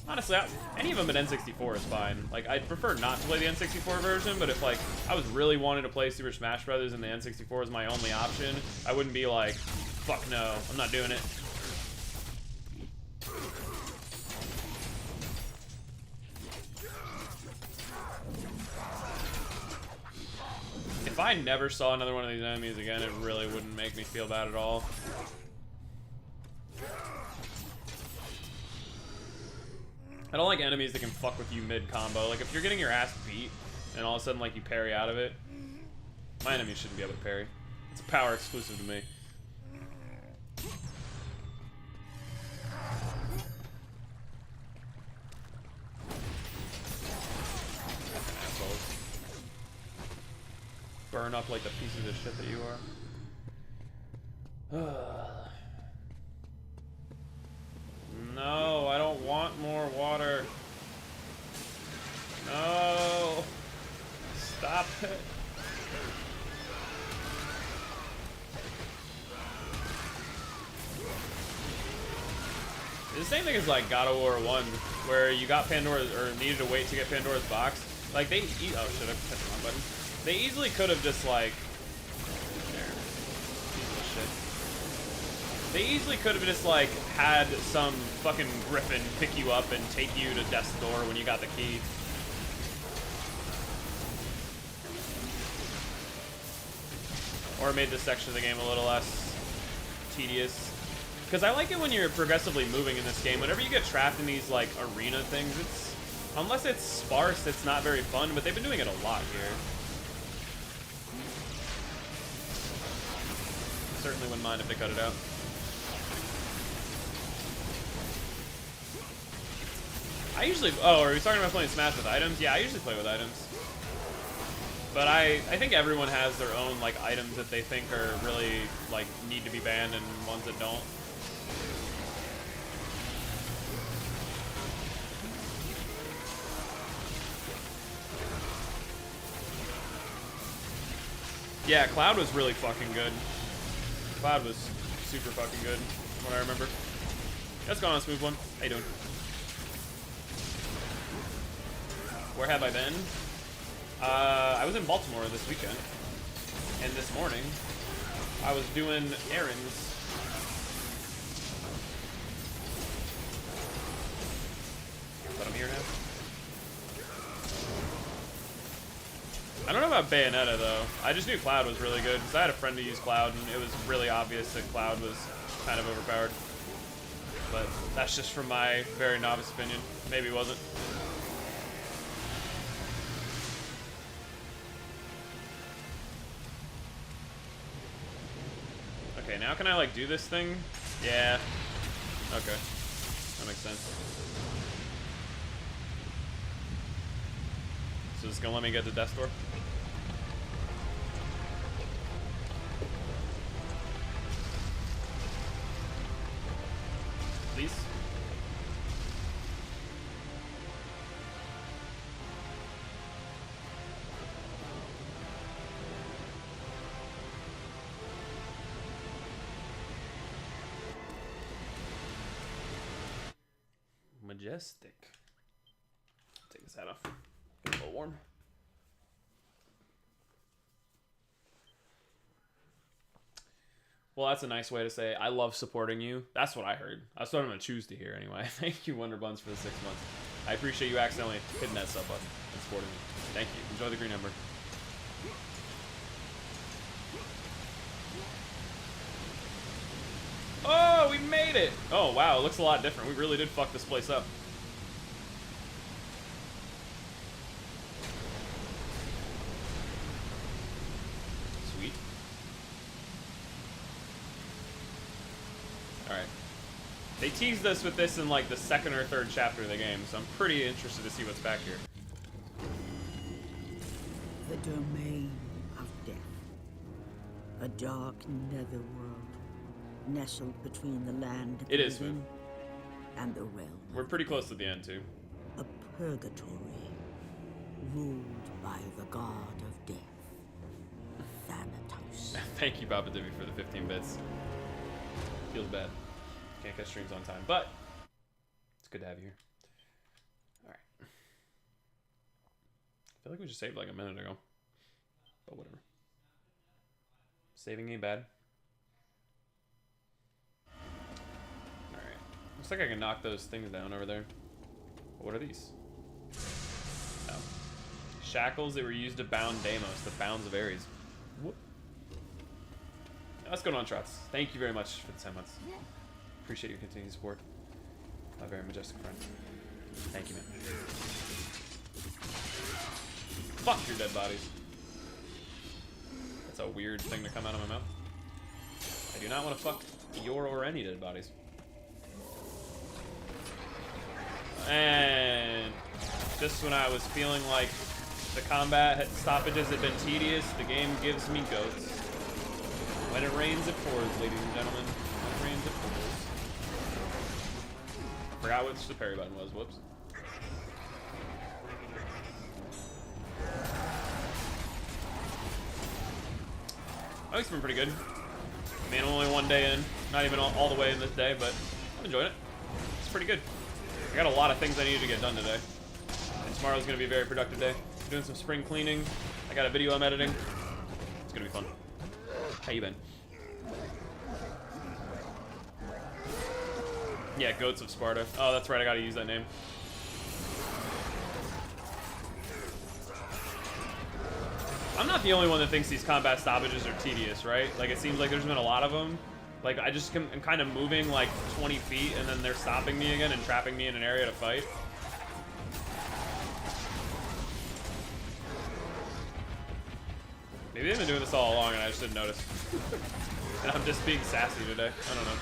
honestly, any of them at N64 is fine. Like, I'd prefer not to play the N64 version, but if, like, I was really wanting to play Super Smash Brothers and the N64 is my only option, I wouldn't be like, fuck no, I'm not doing it. If I never saw another one of these enemies again, it really wouldn't make me feel bad at all. I don't like enemies that can fuck with you mid-combo. Like, if you're getting your ass beat, and all of a sudden, like, you parry out of it, my enemies shouldn't be able to parry. It's a power exclusive to me. Assholes. Burn up like the pieces of shit that you are. No, I don't want more water. No. Stop it. It's the same thing as like God of War 1, where you got Pandora's, or needed to wait to get Pandora's box. Like they, oh shit, I pressed the wrong button. They easily could have just like, they easily could have just, like, had some fucking griffin pick you up and take you to Death's Door when you got the key. Or made this section of the game a little less tedious. Because I like it when you're progressively moving in this game. Whenever you get trapped in these, like, arena things, it's... Unless it's sparse, it's not very fun, but they've been doing it a lot here. Certainly wouldn't mind if they cut it out. I usually... Oh, are we talking about playing Smash with items? Yeah, I usually play with items. But I think everyone has their own, like, items that they think are really, like, need to be banned and ones that don't. Yeah, Cloud was really fucking good. Cloud was super fucking good, from what I remember. Let's go on a smooth one. How you doing? Where have I been? I was in Baltimore this weekend. And this morning, I was doing errands. But I'm here now. I don't know about Bayonetta, though. I just knew Cloud was really good, because I had a friend who used Cloud, and it was really obvious that Cloud was kind of overpowered. But that's just from my very novice opinion. Maybe it wasn't. Okay, now can I, like, do this thing? Yeah. Okay. That makes sense. So it's gonna let me get to Death's Door? Please? Majestic. Take this hat off. Get a little warm. Well, that's a nice way to say I love supporting you. That's what I heard. That's what I'm going to choose to hear anyway. Thank you, Wonder Buns, for the 6 months. I appreciate you accidentally hitting that sub button and supporting me. Thank you. Enjoy the green number. Oh, we made it! Oh, wow, it looks a lot different. We really did fuck this place up. Sweet. Alright. They teased us with this in, like, the second or third chapter of the game, so I'm pretty interested to see what's back here. The domain of death. A dark netherworld, nestled between the land of It the is smooth. living and the realm. We're pretty close to the end, too. A purgatory, ruled by the god of death, Thanatos. Thank you, Papa Divi, for the 15 bits. Feels bad. Can't catch streams on time, but it's good to have you here. Alright. I feel like we just saved like a minute ago. But whatever. Saving ain't bad. Alright. Looks like I can knock those things down over there. What are these? Oh. Shackles that were used to bound Deimos, the bounds of Ares. Whoop. Let's go on, Trots. Thank you very much for the 10 months. Appreciate your continued support. My very majestic friend. Thank you, man. Fuck your dead bodies. That's a weird thing to come out of my mouth. I do not want to fuck your or any dead bodies. And just when I was feeling like the combat stoppages had been tedious, the game gives me goats. When it rains, it pours, ladies and gentlemen. When it rains, it pours. Forgot which the parry button was. Whoops. Oh, it's been pretty good. I mean, only one day in. Not even all the way in this day, but I'm enjoying it. It's pretty good. I got a lot of things I needed to get done today. And tomorrow's going to be a very productive day. I'm doing some spring cleaning. I got a video I'm editing. It's going to be fun. How you been? Yeah, Goats of Sparta. Oh, that's right. I got to use that name. I'm not the only one that thinks these combat stoppages are tedious, right? Like, it seems like there's been a lot of them. Like, I just am kind of moving like 20 feet and then they're stopping me again and trapping me in an area to fight. Maybe they've been doing this all along and I just didn't notice. And I'm just being sassy today. I don't know.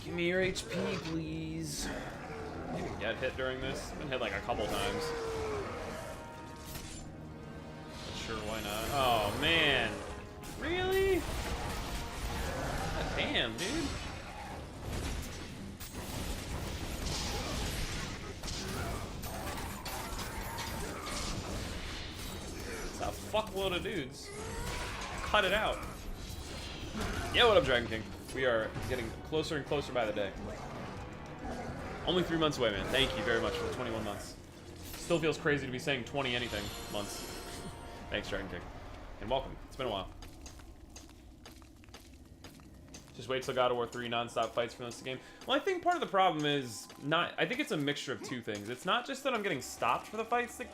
Give me your HP, please. Maybe get hit during this. I've been hit like a couple times. But sure, why not? Oh, man. Really? God damn, dude. It's a fuckload of dudes. Cut it out. Yeah, what up, Dragon King? We are getting closer and closer by the day. Only 3 months away, man. Thank you very much for the 21 months. Still feels crazy to be saying 20 anything months. Thanks, Dragon King. And welcome. It's been a while. Just wait till God of War 3 non-stop fights for this game. Well, I think part of the problem is not... I think it's a mixture of two things. It's not just that I'm getting stopped for the fights that...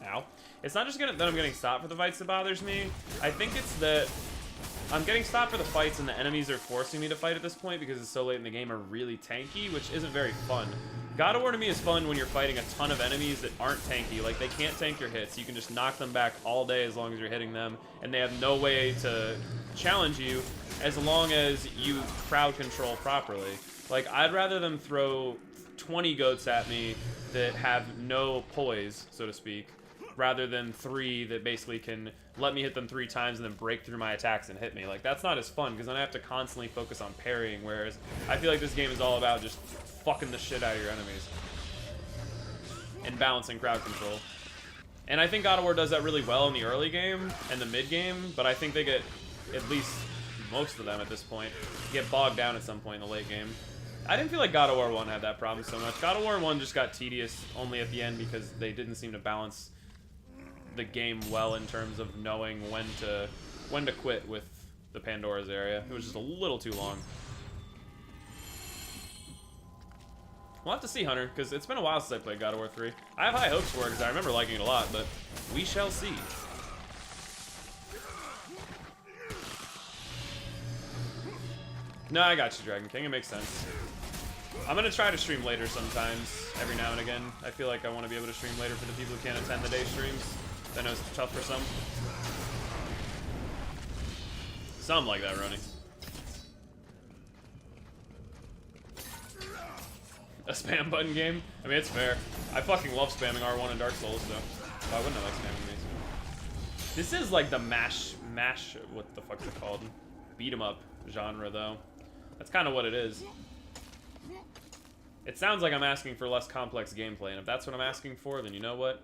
Ow. It's not just that I'm getting stopped for the fights that bothers me. I think it's that... I'm getting stopped for the fights and the enemies are forcing me to fight at this point because it's so late in the game are really tanky, which isn't very fun. God of War to me is fun when you're fighting a ton of enemies that aren't tanky. Like, they can't tank your hits. You can just knock them back all day as long as you're hitting them, and they have no way to challenge you as long as you crowd control properly. Like, I'd rather them throw 20 goats at me that have no poise, so to speak, rather than 3 that basically can let me hit them 3 times and then break through my attacks and hit me. Like, that's not as fun, because then I have to constantly focus on parrying, whereas I feel like this game is all about just fucking the shit out of your enemies. And balancing crowd control. And I think God of War does that really well in the early game and the mid game, but I think they get, at least most of them at this point, get bogged down at some point in the late game. I didn't feel like God of War 1 had that problem so much. God of War 1 just got tedious only at the end because they didn't seem to balance the game well in terms of knowing when to quit with the Pandora's area. It was just a little too long. We'll have to see, Hunter, because it's been a while since I played God of War 3. I have high hopes for it because I remember liking it a lot, but we shall see. No, I got you, Dragon King. It makes sense. I'm going to try to stream later sometimes, every now and again. I feel like I want to be able to stream later for the people who can't attend the day streams. I know it's tough for some. Some like that, Ronnie. A spam button game? I mean, it's fair. I fucking love spamming R1 in Dark Souls, so why wouldn't I like spamming these? This is like the mash, what the fuck's it called? Beat 'em up genre, though. That's kind of what it is. It sounds like I'm asking for less complex gameplay, and if that's what I'm asking for, then you know what?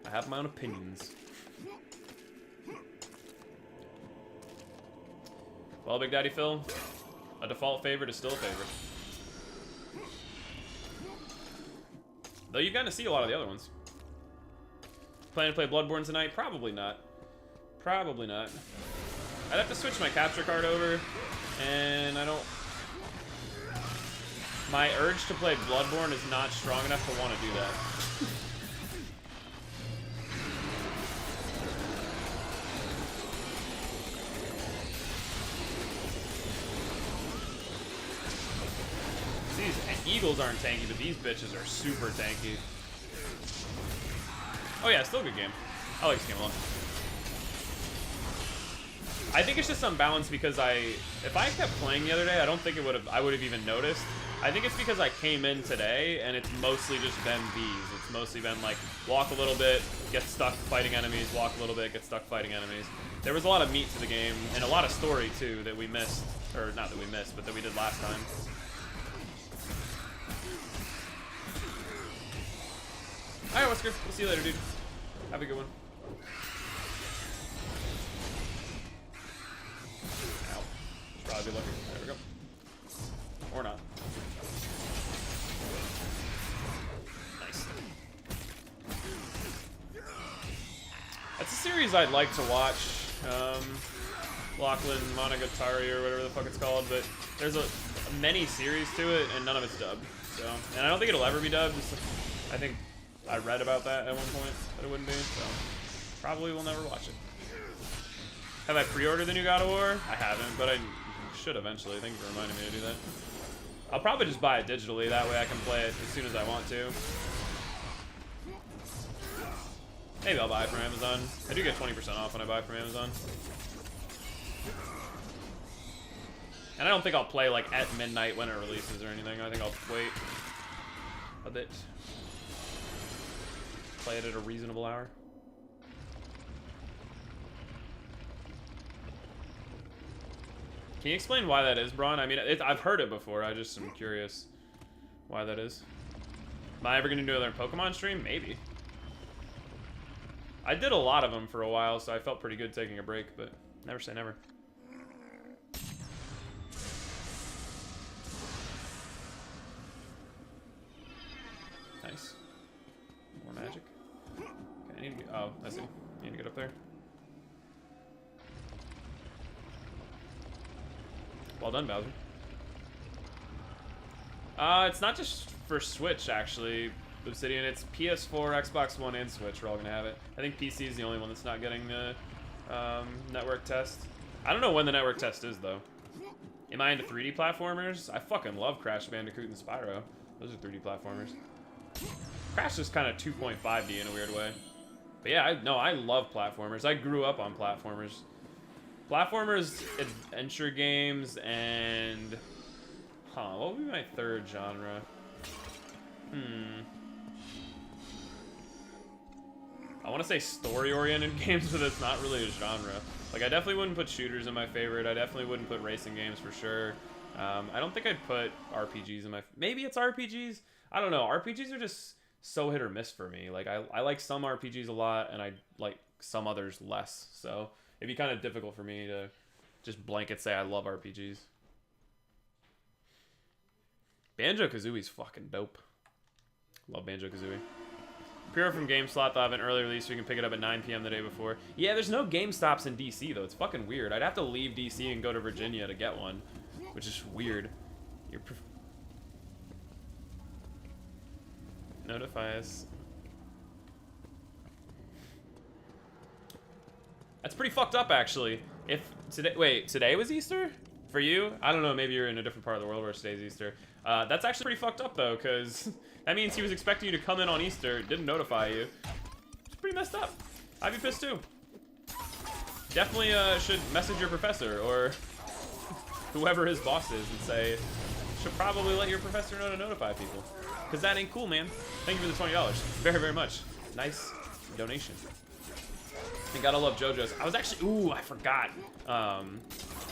I have my own opinions. Well, Big Daddy Phil, a default favorite is still a favorite. Though you're gonna see a lot of the other ones. Planning to play Bloodborne tonight? Probably not. Probably not. I'd have to switch my capture card over, and I don't... My urge to play Bloodborne is not strong enough to want to do that. These eagles aren't tanky, but these bitches are super tanky. Oh yeah, still a good game. I like this game a lot. I think it's just unbalanced because if I kept playing the other day, I don't think I would have even noticed. I think it's because I came in today and it's mostly just been these. It's mostly been like walk a little bit, get stuck fighting enemies, walk a little bit, get stuck fighting enemies. There was a lot of meat to the game and a lot of story too that we missed, or not that we missed, but that we did last time. Alright, Wesker, we'll see you later, dude. Have a good one. Ow. Should probably be lucky. There we go. Or not. Nice. That's a series I'd like to watch. Lachlan Monogatari or whatever the fuck it's called, but there's a many series to it and none of it's dubbed. So, and I don't think it'll ever be dubbed. I think I read about that at one point that it wouldn't be, so probably will never watch it. Have I pre-ordered the new God of War? I haven't, but I should eventually. Thank you for reminding me to do that. I'll probably just buy it digitally, that way I can play it as soon as I want to. Maybe I'll buy it from Amazon. I do get 20% off when I buy it from Amazon. And I don't think I'll play like at midnight when it releases or anything. I think I'll wait a bit. Play it at a reasonable hour. Can you explain why that is, Braun? I mean, I've heard it before. I just am curious why that is. Am I ever going to do another Pokemon stream? Maybe. I did a lot of them for a while, so I felt pretty good taking a break, but never say never. Nice. More magic. Okay, I need to get... Oh, I see. I need to get up there. Well done, Bowser. It's not just for Switch, actually, Obsidian. It's PS4, Xbox One, and Switch. We're all gonna have it. I think PC is the only one that's not getting the network test. I don't know when the network test is, though. Am I into 3D platformers? I fucking love Crash Bandicoot and Spyro. Those are 3D platformers. Crash is kind of 2.5D in a weird way. But yeah, I love platformers. I grew up on platformers. Platformers, adventure games, and... what would be my third genre? I want to say story-oriented games, but it's not really a genre. Like, I definitely wouldn't put shooters in my favorite. I definitely wouldn't put racing games for sure. I don't think I'd put RPGs in my... Maybe it's RPGs? I don't know. RPGs are just so hit or miss for me. Like, I like some RPGs a lot, and I like some others less. So it'd be kind of difficult for me to just blanket say I love RPGs. Banjo-Kazooie's fucking dope. Love Banjo-Kazooie. Pre-order from GameStop. They'll have an early release so you can pick it up at 9 p.m. the day before. Yeah, there's no GameStops in DC, though. It's fucking weird. I'd have to leave DC and go to Virginia to get one, which is weird. notify us. That's pretty fucked up, actually. If today, wait, today was Easter for you? I don't know. Maybe you're in a different part of the world where today's Easter. That's actually pretty fucked up though, because that means he was expecting you to come in on Easter, didn't notify you. It's pretty messed up. I'd be pissed too. Definitely should message your professor or whoever his boss is and say, should probably let your professor know to notify people, because that ain't cool, man. Thank you for the $20. Very, very much. Nice donation. You gotta love JoJo's. I was actually, ooh, I forgot.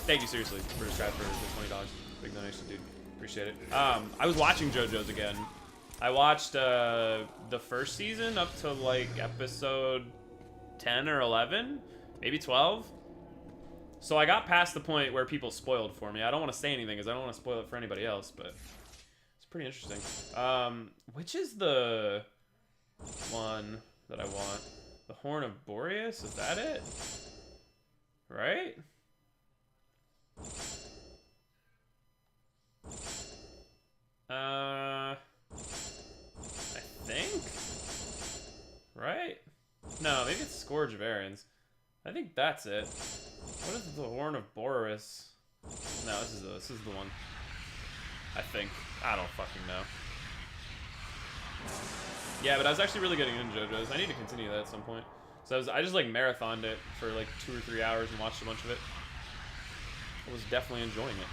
Thank you seriously for subscribing for the $20. Big donation, dude. Appreciate it. I was watching JoJo's again. I watched the first season up to like episode 10 or 11, maybe 12. So I got past the point where people spoiled for me. I don't want to say anything because I don't want to spoil it for anybody else, but it's pretty interesting. Which is the one that I want? The Horn of Boreas? Is that it? Right? I think? Right? No, maybe it's Scourge of Arians. I think that's it. What is the Horn of Boreas? No, this is the one. I think. I don't fucking know. Yeah, but I was actually really getting into JoJo's. I need to continue that at some point. So I just like marathoned it for like 2 or 3 hours and watched a bunch of it. I was definitely enjoying it.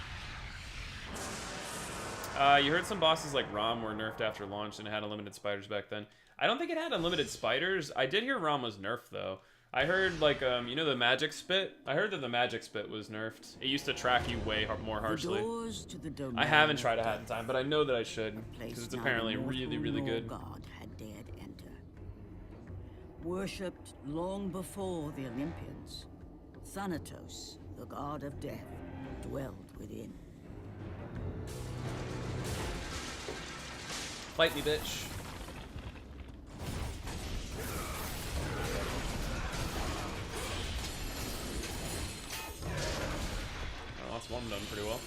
You heard some bosses like Rom were nerfed after launch and it had unlimited spiders back then. I don't think it had unlimited spiders. I did hear Rom was nerfed though. I heard like, you know the magic spit? I heard that the magic spit was nerfed. It used to track you way more harshly. I haven't tried a hat in time, but I know that I should, because it's apparently really, really good. God had dared enter. Worshipped long before the Olympians, Thanatos, the god of death, dwelled within. Fight me, bitch. Oh, that's one done pretty well.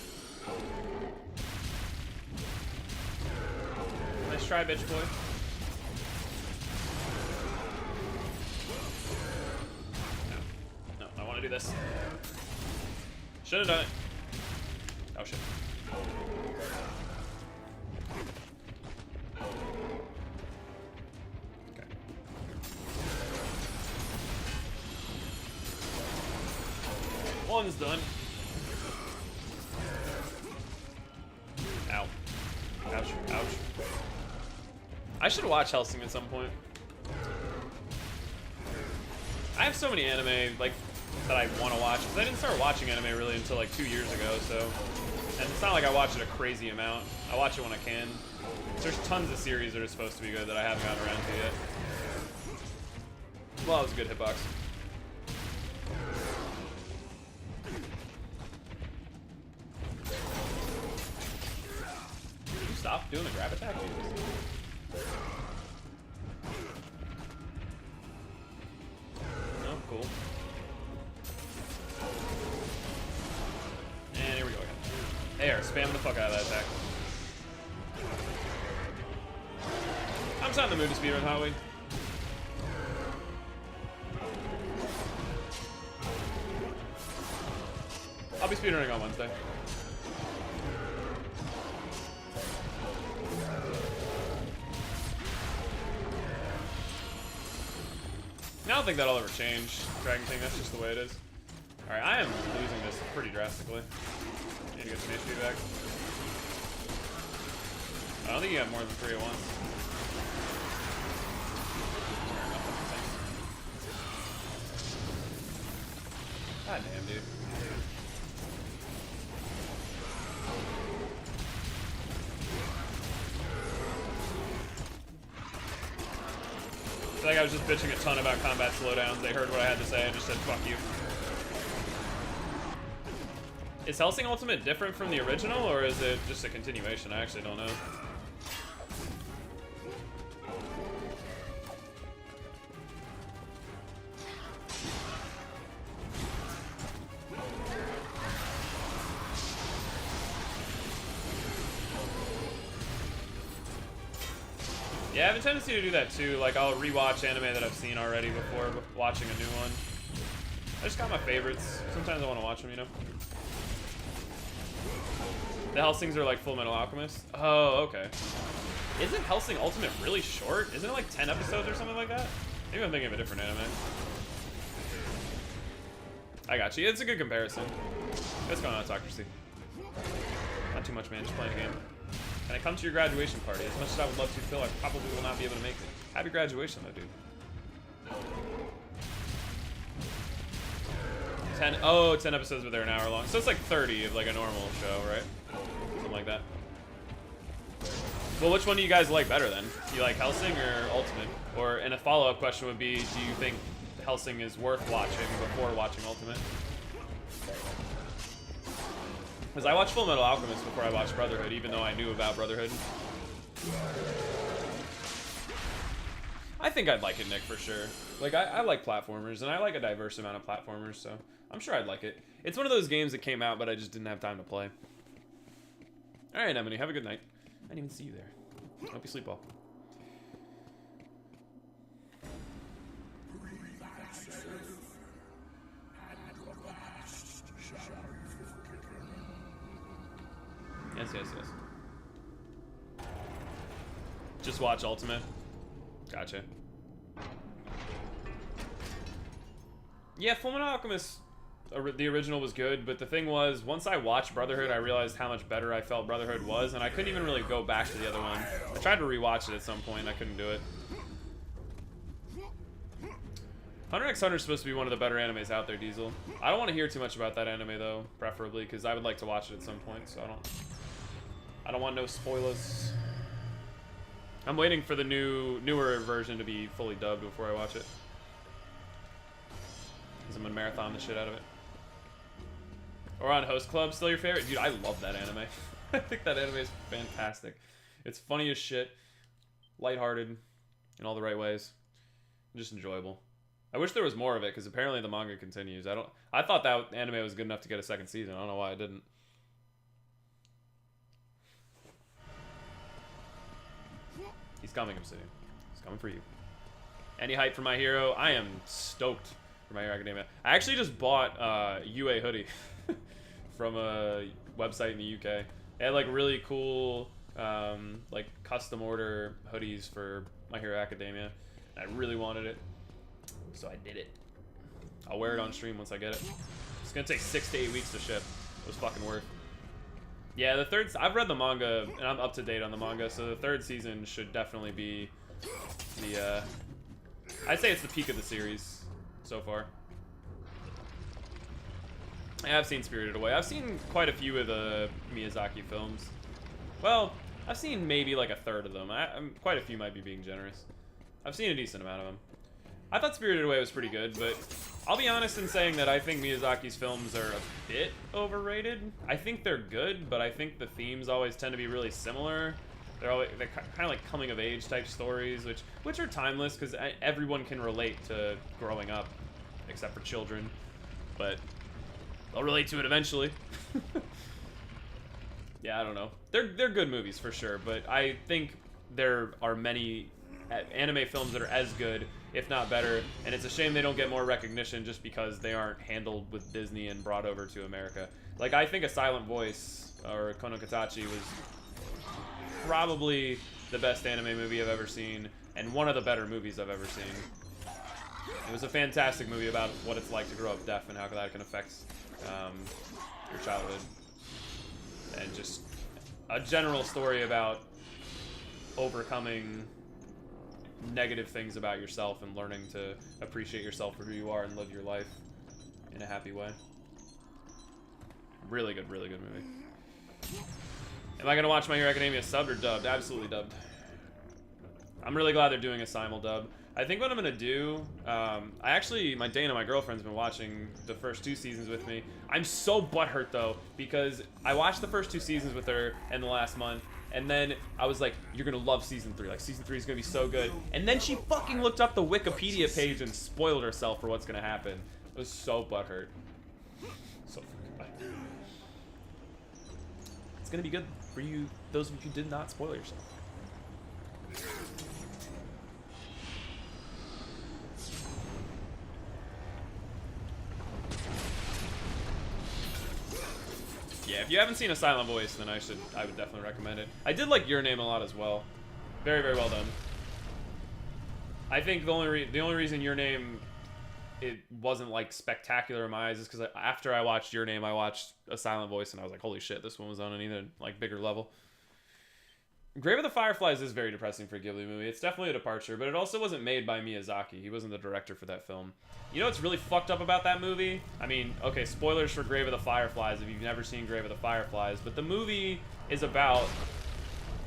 Nice try, bitch boy. No, I want to do this. Should have done it. Oh shit. Okay. One's done. Ow. Ouch. Ouch. I should watch Hellsing at some point. I have so many anime, like, that I want to watch, because I didn't start watching anime really until like 2 years ago, so... And it's not like I watch it a crazy amount. I watch it when I can. There's tons of series that are supposed to be good that I haven't gotten around to yet. Well, that was a good hitbox. Did you stop doing the grab attack? No, cool. And here we go again. There, spam the fuck out of that attack. I'm just not in the mood to speedrun, Howie. I'll be speedrunning on Wednesday. I don't think that'll ever change. Dragon King, that's just the way it is. Alright, I am losing this pretty drastically. Need to get some HP back. I don't think you got more than 3 at once. God damn, dude. I feel like I was just bitching a ton about combat slowdowns. They heard what I had to say and just said, fuck you. Is Hellsing Ultimate different from the original, or is it just a continuation? I actually don't know. Yeah, I have a tendency to do that too. Like, I'll rewatch anime that I've seen already before watching a new one. I just got my favorites. Sometimes I want to watch them, you know? The Hellsings are like Full Metal Alchemist. Oh, okay. Isn't Hellsing Ultimate really short? Isn't it like 10 episodes or something like that? Maybe I'm thinking of a different anime. I got you. It's a good comparison. What's going on, Autocracy? Not too much, man. Just playing a game. Can I come to your graduation party? As much as I would love to, Phil, I probably will not be able to make it. Happy graduation, though, dude. 10 episodes, but they're an hour long. So it's like 30 of like a normal show, right? Something like that. Well, which one do you guys like better then? Do you like Hellsing or Ultimate? Or, and a follow-up question would be, do you think Hellsing is worth watching before watching Ultimate? Because I watched Full Metal Alchemist before I watched Brotherhood, even though I knew about Brotherhood. I think I'd like it, Nick, for sure. Like, I like platformers, and I like a diverse amount of platformers, so I'm sure I'd like it. It's one of those games that came out, but I just didn't have time to play. All right, Emily, have a good night. I didn't even see you there. Hope you sleep well. Yes, yes, yes. Just watch Ultimate. Gotcha. Yeah, Fullmetal Alchemist, the original was good, but the thing was, once I watched Brotherhood, I realized how much better I felt Brotherhood was, and I couldn't even really go back to the other one. I tried to rewatch it at some point, I couldn't do it. Hunter x Hunter is supposed to be one of the better animes out there, Diesel. I don't want to hear too much about that anime, though, preferably, because I would like to watch it at some point, so I don't want no spoilers. I'm waiting for the newer version to be fully dubbed before I watch it. Because I'm gonna marathon the shit out of it. Or on Host Club, still your favorite? Dude, I love that anime. I think that anime is fantastic. It's funny as shit, lighthearted in all the right ways, just enjoyable. I wish there was more of it, because apparently the manga continues. I thought that anime was good enough to get a second season. I don't know why I didn't. He's coming, I'm saying. He's coming for you. Any hype for My Hero? I am stoked for My Hero Academia. I actually just bought a UA hoodie from a website in the UK. They had like really cool like custom order hoodies for My Hero Academia. I really wanted it, so I did it. I'll wear it on stream once I get it. It's gonna take 6 to 8 weeks to ship. It was fucking worth. Yeah, the third. I've read the manga and I'm up to date on the manga, so the third season should definitely be the. I'd say it's the peak of the series so far. I have seen Spirited Away. I've seen quite a few of the Miyazaki films. Well, I've seen maybe like a third of them. Quite a few might be being generous. I've seen a decent amount of them. I thought Spirited Away was pretty good, but I'll be honest in saying that I think Miyazaki's films are a bit overrated. I think they're good, but I think the themes always tend to be really similar. They're kind of like coming-of-age type stories, which are timeless because everyone can relate to growing up, except for children. But they'll relate to it eventually. Yeah, I don't know. They're good movies for sure, but I think there are many anime films that are as good, if not better, and it's a shame they don't get more recognition just because they aren't handled with Disney and brought over to America. Like, I think A Silent Voice, or Kono-Katachi, was probably the best anime movie I've ever seen, and one of the better movies I've ever seen. It was a fantastic movie about what it's like to grow up deaf and how that can affect your childhood. And just a general story about overcoming negative things about yourself and learning to appreciate yourself for who you are and live your life in a happy way. Really good movie. Am I gonna watch My Hero Academia subbed or dubbed? Absolutely dubbed. I'm really glad they're doing a simul dub. I think what I'm gonna do, my Dana, my girlfriend's been watching the first 2 seasons with me. I'm so butthurt though, because I watched the first 2 seasons with her in the last month, and then I was like, you're gonna love season 3. Like, season 3 is gonna be so good. And then she fucking looked up the Wikipedia page and spoiled herself for what's gonna happen. It was so butthurt. So fucking bad. It's gonna be good for you, those of you who did not spoil yourself. you haven't seen A Silent Voice, then I would definitely recommend it. I did like Your Name a lot as well. Very, very well done. I think the only reason Your Name it wasn't like spectacular in my eyes is because after I watched Your Name, I watched A Silent Voice, and I was like, holy shit, this one was on an even like bigger level. Grave of the Fireflies is very depressing for a Ghibli movie. It's definitely a departure, but it also wasn't made by Miyazaki. He wasn't the director for that film. You know what's really fucked up about that movie? I mean, okay, spoilers for Grave of the Fireflies if you've never seen Grave of the Fireflies, but the movie is about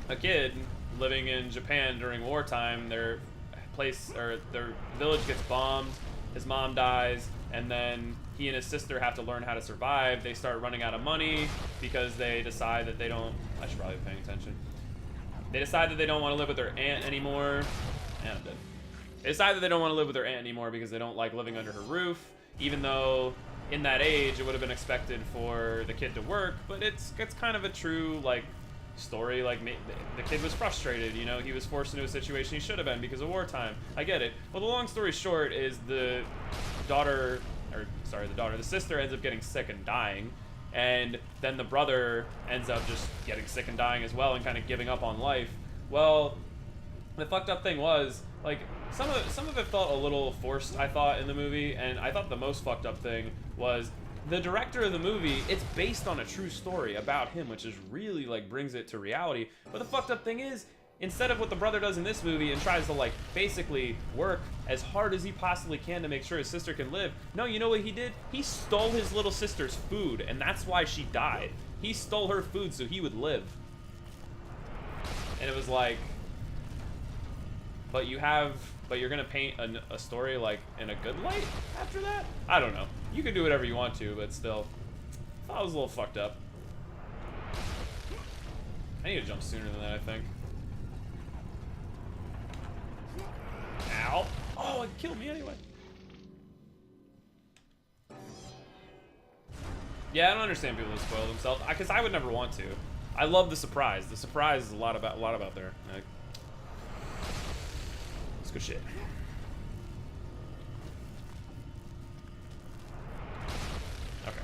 a kid living in Japan during wartime. Their village gets bombed. His mom dies, and then he and his sister have to learn how to survive. They start running out of money because they decide that they don't... I should probably be paying attention. They decide that they don't want to live with their aunt anymore. And I'm dead. They decide that they don't want to live with their aunt anymore because they don't like living under her roof, even though in that age it would have been expected for the kid to work, but it's kind of a true, like, story. Like, the kid was frustrated, you know, he was forced into a situation he should have been because of wartime. I get it. Well, the long story short is the sister ends up getting sick and dying, and then the brother ends up just getting sick and dying as well and kind of giving up on life. Well, the fucked up thing was, like, some of it felt a little forced, I thought, in the movie, and I thought the most fucked up thing was the director of the movie, it's based on a true story about him, which is really, like, brings it to reality. But the fucked up thing is, instead of what the brother does in this movie and tries to, like, basically work as hard as he possibly can to make sure his sister can live, no, you know what he did? He stole his little sister's food, and that's why she died. He stole her food so he would live. And it was like, but you're gonna paint a story, like, in a good light after that? I don't know. You can do whatever you want to, but still, I thought it was a little fucked up. I need to jump sooner than that, I think. Ow. Oh, it killed me anyway. Yeah, I don't understand people who spoil themselves, because I would never want to. I love the surprise. The surprise is a lot about there. Like, it's good shit. Okay.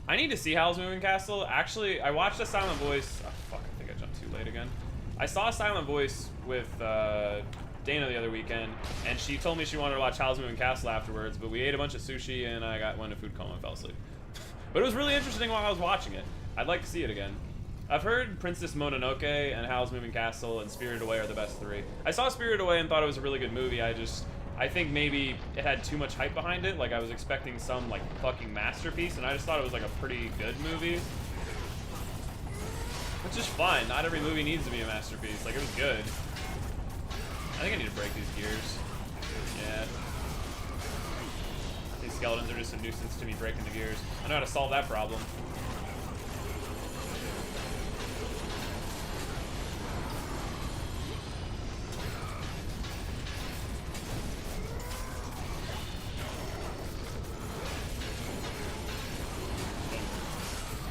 I need to see Howl's Moving Castle. Actually, I watched A Silent Voice. Oh, fuck, I think I jumped too late again. I saw A Silent Voice with Dana the other weekend, and she told me she wanted to watch Howl's Moving Castle afterwards, but we ate a bunch of sushi, and I went to food coma and fell asleep. But it was really interesting while I was watching it. I'd like to see it again. I've heard Princess Mononoke and Howl's Moving Castle and Spirited Away are the best three. I saw Spirited Away and thought it was a really good movie. I think maybe it had too much hype behind it. Like, I was expecting some, like, fucking masterpiece, and I just thought it was, like, a pretty good movie. Which is fine. Not every movie needs to be a masterpiece. Like, it was good. I think I need to break these gears. Yeah. These skeletons are just a nuisance to me breaking the gears. I know how to solve that problem.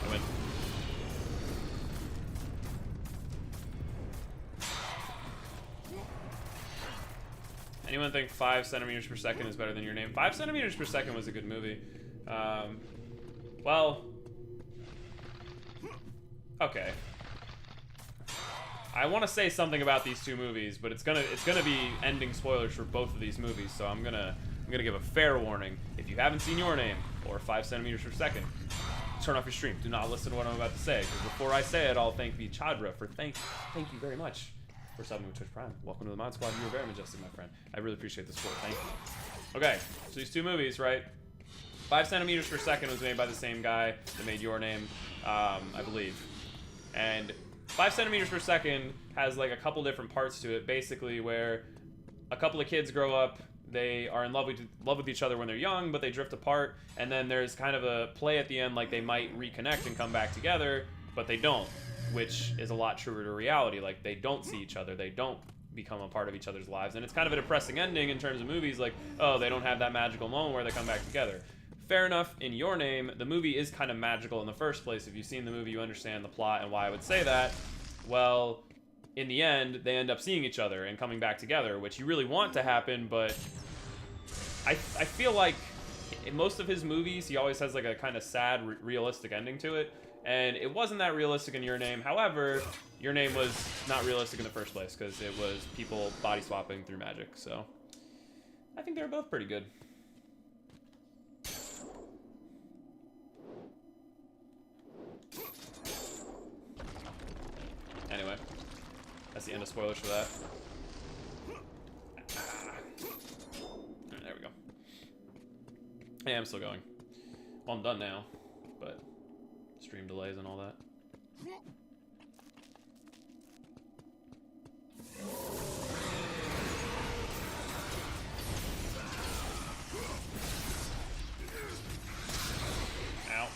I win. Anyone think 5 centimeters per second is better than Your Name? 5 centimeters per second was a good movie. Well, okay. I want to say something about these two movies, but it's gonna be ending spoilers for both of these movies, so I'm gonna give a fair warning. If you haven't seen Your Name or 5 centimeters per second, turn off your stream. Do not listen to what I'm about to say, because before I say it, I'll thank the Chadra for thank you very much for subbing with Twitch Prime. Welcome to the Mod Squad. You were very majestic, my friend. I really appreciate the support. Thank you. Okay, so these two movies, right? 5 centimeters per second was made by the same guy that made Your Name, I believe. And 5 centimeters per second has, like, a couple different parts to it, basically, where a couple of kids grow up, they are in love with each other when they're young, but they drift apart, and then there's kind of a play at the end, like they might reconnect and come back together, but they don't, which is a lot truer to reality. Like, they don't see each other, they don't become a part of each other's lives, and it's kind of a depressing ending in terms of movies, like, oh, they don't have that magical moment where they come back together. Fair enough, in Your Name, the movie is kind of magical in the first place. If you've seen the movie, you understand the plot and why I would say that. Well, in the end, they end up seeing each other and coming back together, which you really want to happen, but I feel like in most of his movies, he always has like a kind of sad, realistic ending to it. And it wasn't that realistic in Your Name. However, Your Name was not realistic in the first place because it was people body swapping through magic. So I think they were both pretty good. Anyway, that's the end of spoilers for that. There we go. Yeah, I'm still going. Well, I'm done now, but stream delays and all that. Ow.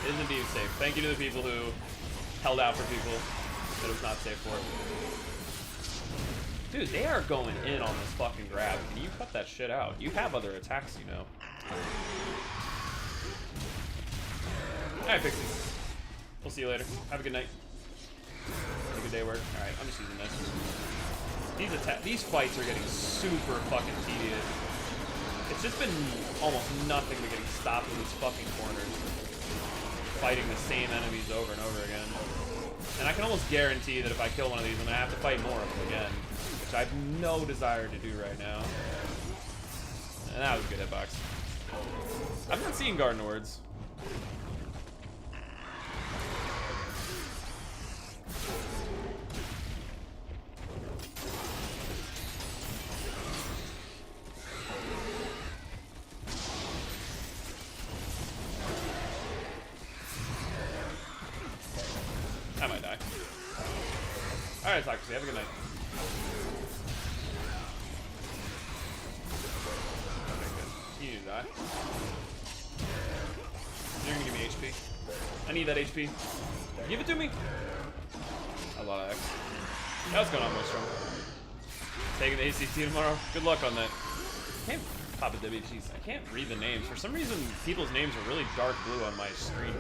It is indeed safe. Thank you to the people who held out for people that it was not safe for. Dude, they are going in on this fucking grab. Can you cut that shit out? You have other attacks, you know. Alright, Pixies. We'll see you later. Have a good night. Have a good day at work. Alright, I'm just using this. These fights are getting super fucking tedious. It's just been almost nothing but getting stopped in these fucking corners. Fighting the same enemies over and over again. And I can almost guarantee that if I kill one of these, I'm gonna have to fight more of them again. Which I have no desire to do right now. And that was a good hitbox. I've not seen Garden Words. I might die. Alright, Toxicity, have a good night. You need to die. You're gonna give me HP. I need that HP. Give it to me. A lot of X. Yeah, what's going on, Moistrom? Taking the ACT tomorrow. Good luck on that. I can't pop a W. Jeez, I can't read the names. For some reason, people's names are really dark blue on my screen.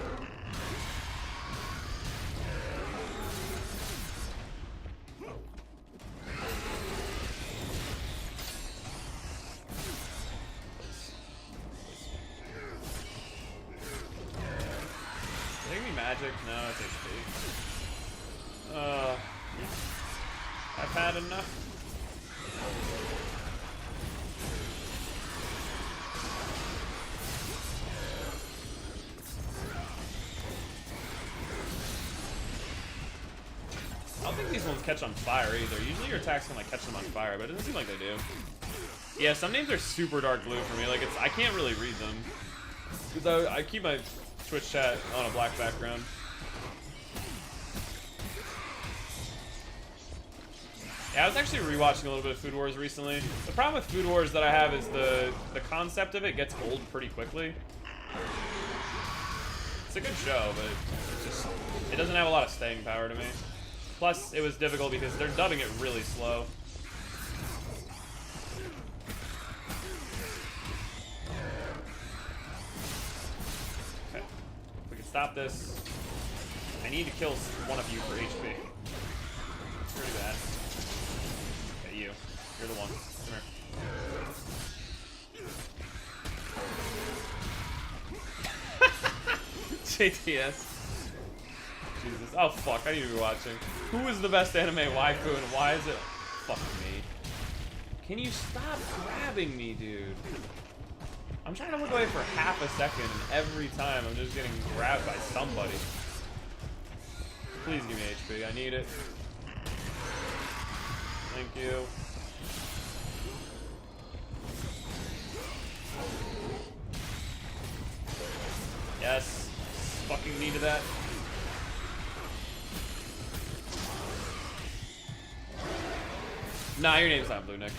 Magic? No, it's HP. I've had enough. I don't think these ones catch on fire either. Usually your attacks can like catch them on fire, but it doesn't seem like they do. Yeah, some names are super dark blue for me. Like I can't really read them because I keep my Twitch chat on a black background. Yeah, I was actually rewatching a little bit of Food Wars recently. The problem with Food Wars that I have is the concept of it gets old pretty quickly. It's a good show, but it doesn't have a lot of staying power to me. Plus, it was difficult because they're dubbing it really slow. Stop this. I need to kill one of you for HP. It's pretty bad. Okay, you. You're the one. Come here. JTS. Jesus. Oh, fuck. I need to be watching. Who is the best anime waifu and why is it... Fuck me. Can you stop grabbing me, dude? I'm trying to look away for half a second, and every time I'm just getting grabbed by somebody. Please give me HP. I need it. Thank you. Yes. Fucking needed that. Nah, your name's not blue, Nick.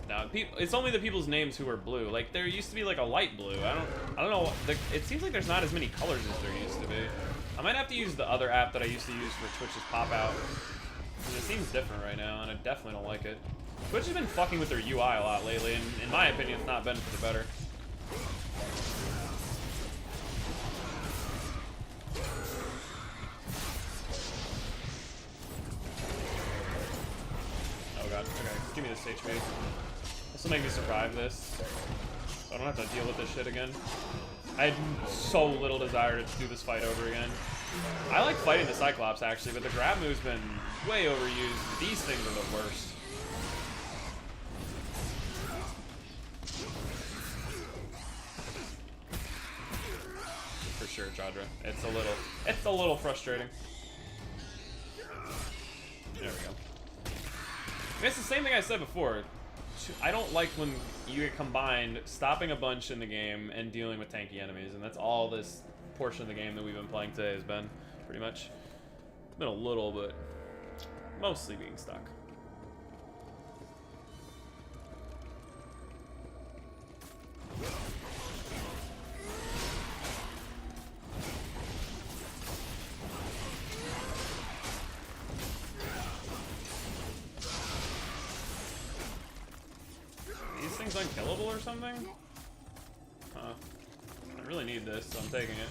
No, it's only the people's names who are blue. Like there used to be like a light blue. I don't know. It seems like there's not as many colors as there used to be. I might have to use the other app that I used to use for Twitch's pop out. Because it seems different right now, and I definitely don't like it. Twitch has been fucking with their UI a lot lately, and in my opinion, it's not been for the better. Oh god. Okay, give me this. minus HP. This will make me survive this. So I don't have to deal with this shit again. I had so little desire to do this fight over again. I like fighting the Cyclops actually, but the grab move's been way overused. These things are the worst. For sure, Jadra. It's a little frustrating. There we go. It's the same thing I said before. I don't like when you get combined stopping a bunch in the game and dealing with tanky enemies, and that's all this portion of the game that we've been playing today has been, pretty much. It's been a little, but mostly being stuck. These things unkillable or something? Huh. I really need this, so I'm taking it.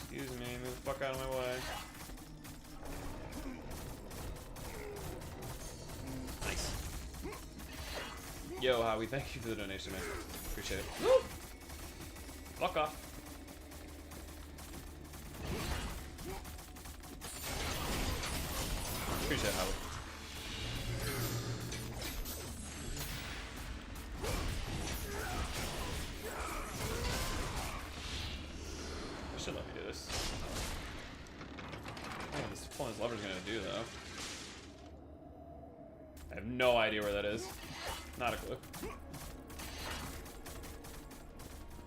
Excuse me, move the fuck out of my way. Nice. Yo, Howie, thank you for the donation, man. Appreciate it. Woo! Fuck off. Appreciate it, Howie. I should let me do this. I don't know what this pulling his lever's gonna do, though. I have no idea where that is. Not a clue. Is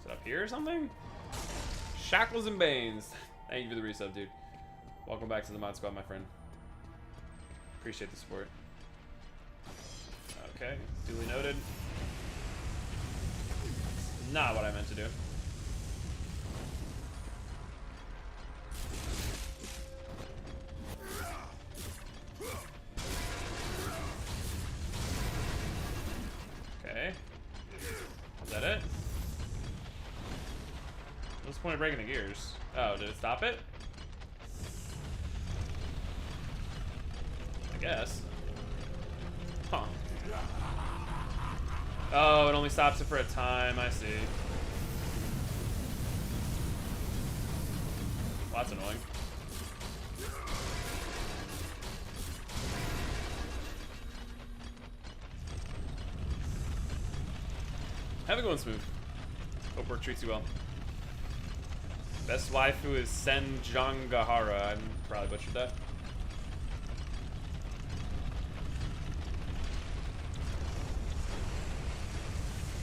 it up here or something? Shackles and Banes. Thank you for the resub, dude. Welcome back to the mod squad, my friend. Appreciate the support. Okay, duly noted. Not what I meant to do. Okay. Is that it? What's the point of breaking the gears? Oh, did it stop it? I guess. Huh. Oh, it only stops it for a time. I see. Well, that's annoying. Have it going smooth. Hope work treats you well. Best waifu is Senjangahara. I probably butchered that.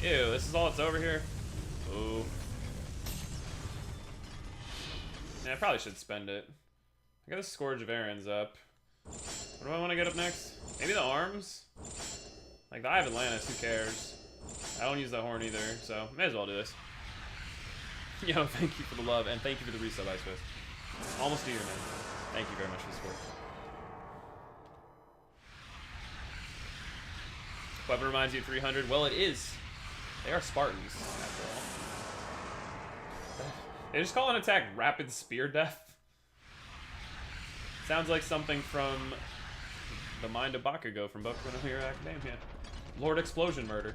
Ew, this is all that's over here? Ooh. Yeah, I probably should spend it. I got a Scourge of Errands up. What do I want to get up next? Maybe the arms? Like the Eye of Atlantis, who cares? I don't use the horn either, so may as well do this. Yo, thank you for the love, and thank you for the resub, Ice Fist. Almost a year, man. Thank you very much for the support. Weapon reminds you of 300. Well, it is. They are Spartans, after all. They just call an attack Rapid Spear Death. Sounds like something from the Mind of Bakugo from Boku no Hero Academia. Lord Explosion Murder.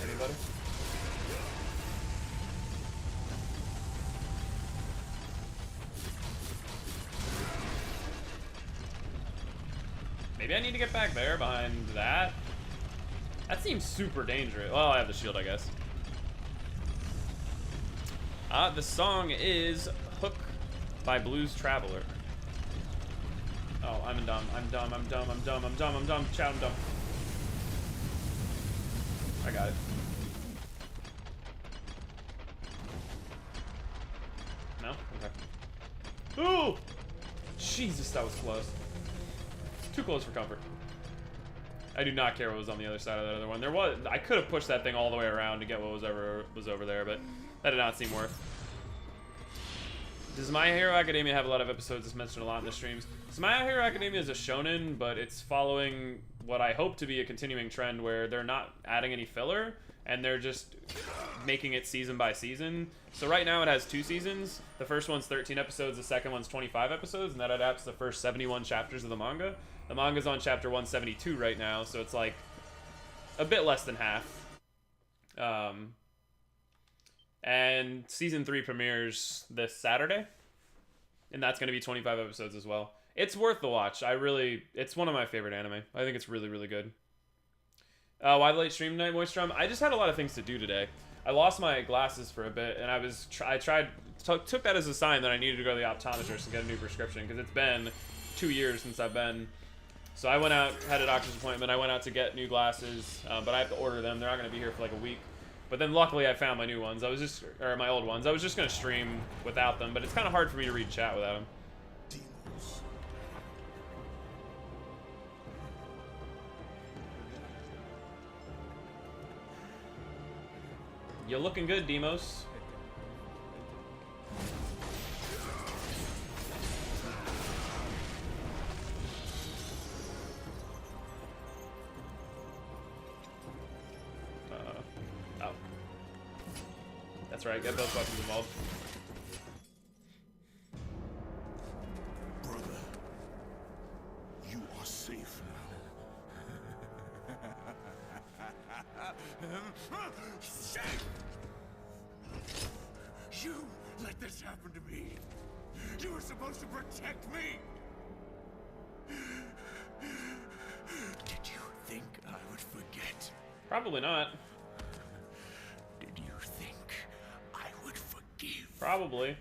Anybody? Maybe I need to get back there behind that. That seems super dangerous. Well, I have the shield, I guess. The song is Hook by Blues Traveler. Oh, I'm dumb. I'm dumb. I'm dumb. I'm dumb. I'm dumb. I'm dumb. Chat, I'm dumb. I got it. No? Okay. Ooh! Jesus, that was close. Too close for comfort. I do not care what was on the other side of that other one. I could have pushed that thing all the way around to get what was over there, but that did not seem worth. Does My Hero Academia have a lot of episodes? It's mentioned a lot in the streams. So My Hero Academia is a shonen, but it's following what I hope to be a continuing trend where they're not adding any filler, and they're just making it season by season. So right now it has 2 seasons. The first one's 13 episodes, the second one's 25 episodes, and that adapts the first 71 chapters of the manga. The manga's on chapter 172 right now, so it's like a bit less than half. And season 3 premieres this Saturday, and that's going to be 25 episodes as well. It's worth the watch. It's one of my favorite anime. I think it's really, really good. Why the late stream tonight, Moistrum? I just had a lot of things to do today. I lost my glasses for a bit, and took that as a sign that I needed to go to the optometrist and get a new prescription, because it's been 2 years since I've been. So I went out, had a doctor's appointment. I went out to get new glasses, but I have to order them. They're not going to be here for like a week. But then luckily I found my new ones. My old ones. I was just going to stream without them, but it's kind of hard for me to read chat without them. Deimos. You're looking good, Deimos. Oh. That's right, get both weapons involved. Brother, you are safe now. Safe! You let this happen to me. You were supposed to protect me. Did you think I would forget? Probably not. Did you think I would forgive? Probably.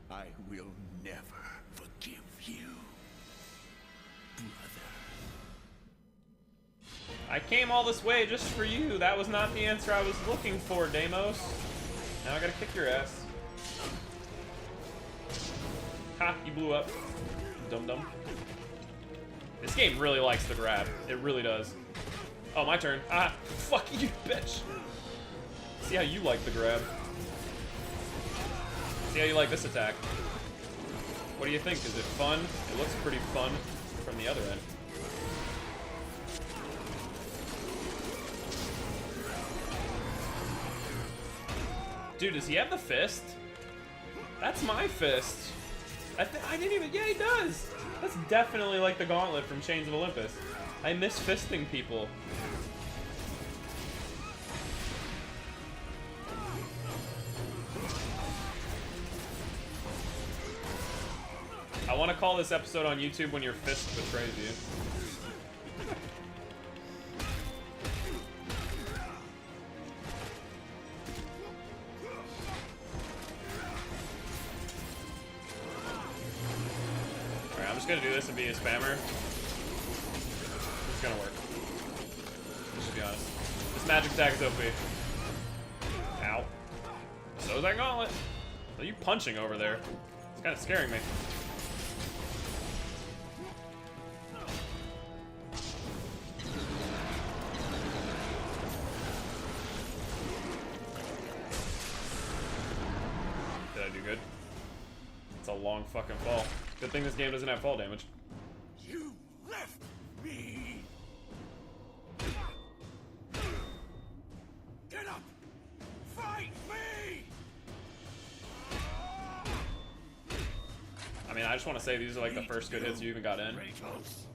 I will never forgive you, brother. I came all this way just for you. That was not the answer I was looking for, Deimos. Now I gotta kick your ass. Ha, you blew up. Dum-dum. This game really likes the grab. It really does. Oh, my turn. Ah, fuck you, bitch. See how you like the grab. See how you like this attack. What do you think? Is it fun? It looks pretty fun from the other end. Dude, does he have the fist? That's my fist. I didn't even... Yeah, he does. That's definitely like the gauntlet from Chains of Olympus. I miss fisting people. I want to call this episode on YouTube when your fist betrays you. Alright, I'm just gonna do this and be a spammer. It's gonna work. Let's just be honest. This magic attack is OP. Ow. So is that gauntlet. What are you punching over there? It's kind of scaring me. Did I do good? It's a long fucking fall. Good thing this game doesn't have fall damage. You left me. Get up! Fight me! I mean, I just want to say these are like the first good hits you even got in. Kratos.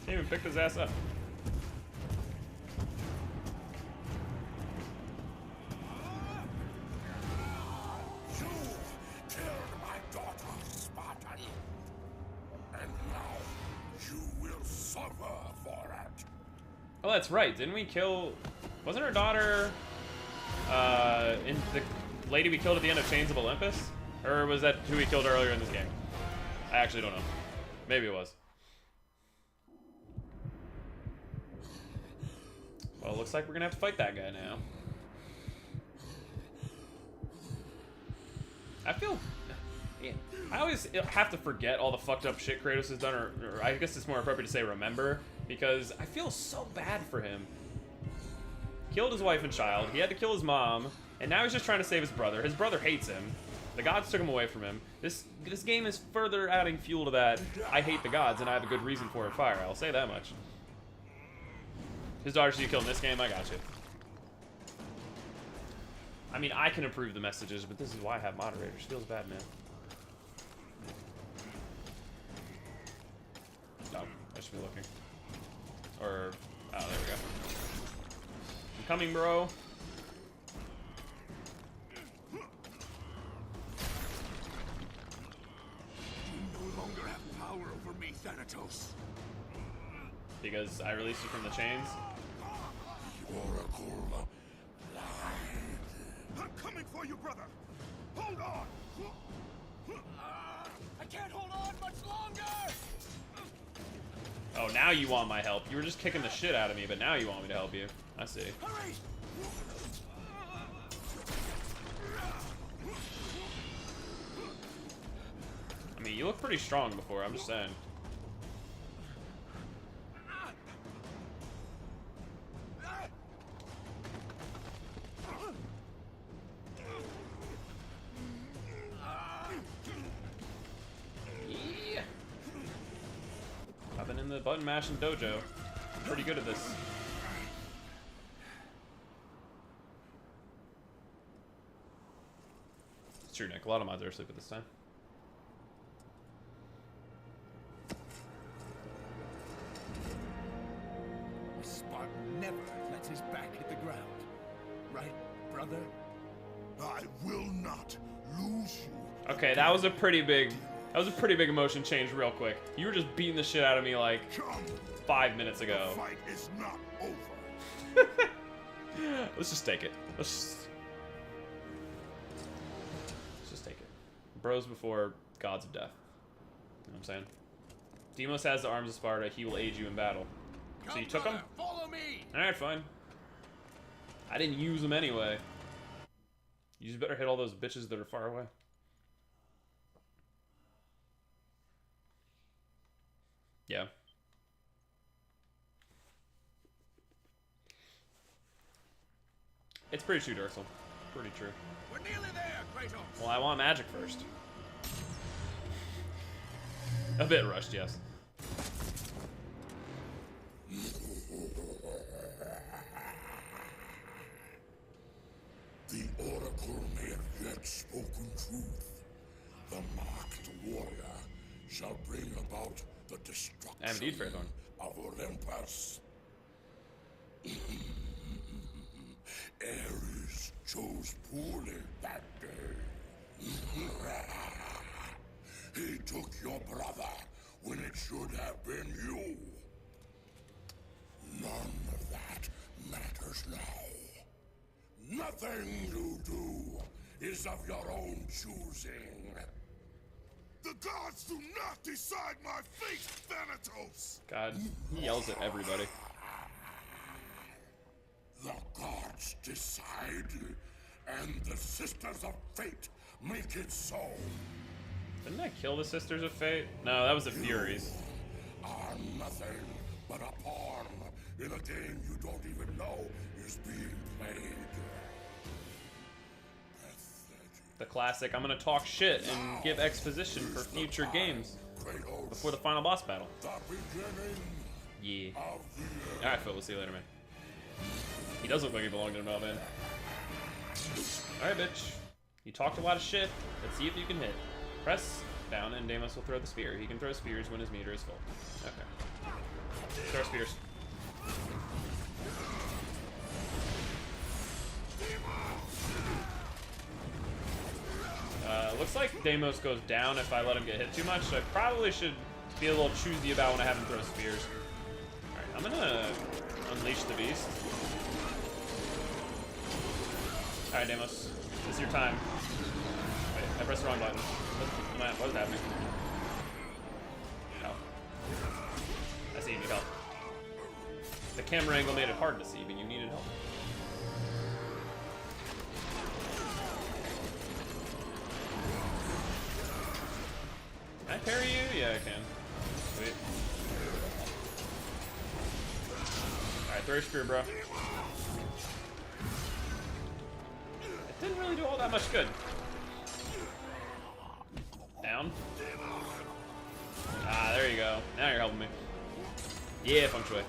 Can't even pick his ass up. You killed my daughter, Spartan. And now you will suffer for it. Oh, that's right. Didn't we kill... Wasn't her daughter... in the lady we killed at the end of Chains of Olympus? Or was that who we killed earlier in this game? I actually don't know. Maybe it was. Well, it looks like we're gonna have to fight that guy now. I feel... Yeah. I always have to forget all the fucked up shit Kratos has done, or I guess it's more appropriate to say remember, because I feel so bad for him. Killed his wife and child, he had to kill his mom, and now he's just trying to save his brother. His brother hates him. The gods took him away from him. This game is further adding fuel to that. I hate the gods, and I have a good reason for it. Fire, I'll say that much. His daughter should be killed in this game, I got you. I mean, I can approve the messages, but this is why I have moderators. Feels bad, man. Oh, I should be looking. Or, oh, there we go. I'm coming, bro. You no longer have power over me, Thanatos. Because I released you from the chains. Oracle lied. I'm coming for you, brother. Hold on. I can't hold on much longer. Oh, now you want my help. You were just kicking the shit out of me, but now you want me to help you. I see. Hurry! I mean, you look pretty strong before, I'm just saying. Yeah. I've been in the button mashing dojo. I'm pretty good at this. It's true, Nick. A lot of mods are asleep at this time. A Spartan never lets his back hit the ground. Right, brother? I will not lose you. Okay, that was a pretty big emotion change real quick. You were just beating the shit out of me like Come. 5 minutes ago. The fight is not over. Let's just take it. Let's just take it. Bros before gods of death. You know what I'm saying? Deimos has the arms of Sparta. He will aid you in battle. So you took him? Follow me! Alright, fine. I didn't use them anyway. You just better hit all those bitches that are far away. Yeah. It's pretty true, Durzel. Pretty true. We're nearly there, Kratos! Well, I want magic first. A bit rushed, yes. The Oracle may have yet spoken truth. The marked warrior shall bring about the destruction I am indeed, Fairthorn. of Olympus. Ares chose poorly that day. He took your brother when it should have been you. None of that matters now. Nothing you do is of your own choosing. The gods do not decide my fate, Thanatos! God, he yells at everybody. The gods decide, and the Sisters of Fate make it so. Didn't I kill the Sisters of Fate? No, that was the Furies. Are nothing but a pawn in a game you don't even know is being played. Pathetic. The classic, I'm gonna talk shit and give exposition for future games Kratos, before the final boss battle. the beginning Yeah. of the Alright, Phil, we'll see you later, man. He does look like he belonged in a metal band. Alright, bitch. You talked a lot of shit. Let's see if you can hit. Press down and Deimos will throw the spear. He can throw spears when his meter is full. Okay. Throw spears. Looks like Deimos goes down if I let him get hit too much, so I probably should be a little choosy about when I have him throw spears. Alright, I'm gonna unleash the beast. Alright, Deimos. This is your time. Wait, I pressed the wrong button. What is happening? Oh. I see you need help. The camera angle made it hard to see, but you needed help. Can I parry you? Yeah, I can. Sweet. Alright, throw your spear, bro. It didn't really do all that much good. Down. Ah, there you go. Now you're helping me. Yeah, feng shui.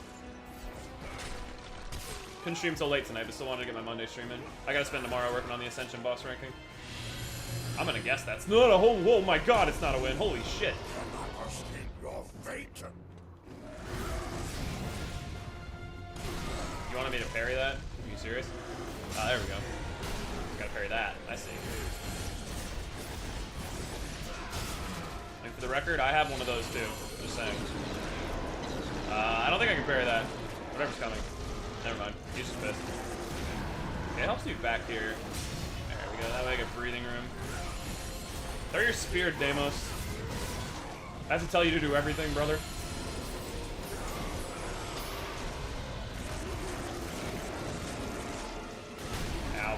Couldn't stream till late tonight, but still wanted to get my Monday stream in. I gotta spend tomorrow working on the Ascension boss ranking. I'm gonna guess that's not a whole. Oh my god, it's not a win. Holy shit. Your fate. You wanted me to parry that? Are you serious? Ah, there we go. Gotta parry that. I see. And for the record, I have one of those too. Just saying. I don't think I can parry that. Whatever's coming. Never mind. He's just pissed. Okay, it helps me back here. There we go. That way I get breathing room. Throw your spear, Deimos. I have to tell you to do everything, brother. Ow.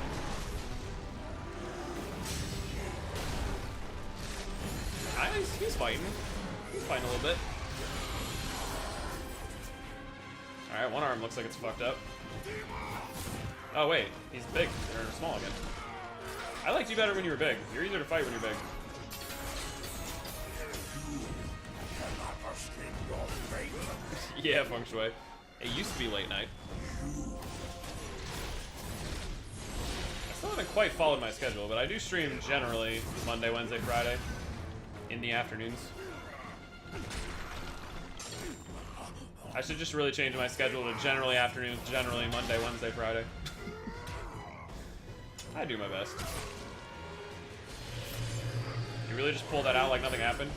He's fighting. He's fighting a little bit. Alright, one arm looks like it's fucked up. Oh wait, he's big, or small again. I liked you better when you were big. You're easier to fight when you're big. Yeah, feng shui. It used to be late night. I still haven't quite followed my schedule, but I do stream generally Monday, Wednesday, Friday in the afternoons. I should just really change my schedule to generally afternoons, generally Monday, Wednesday, Friday. I do my best. You really just pulled that out like nothing happened?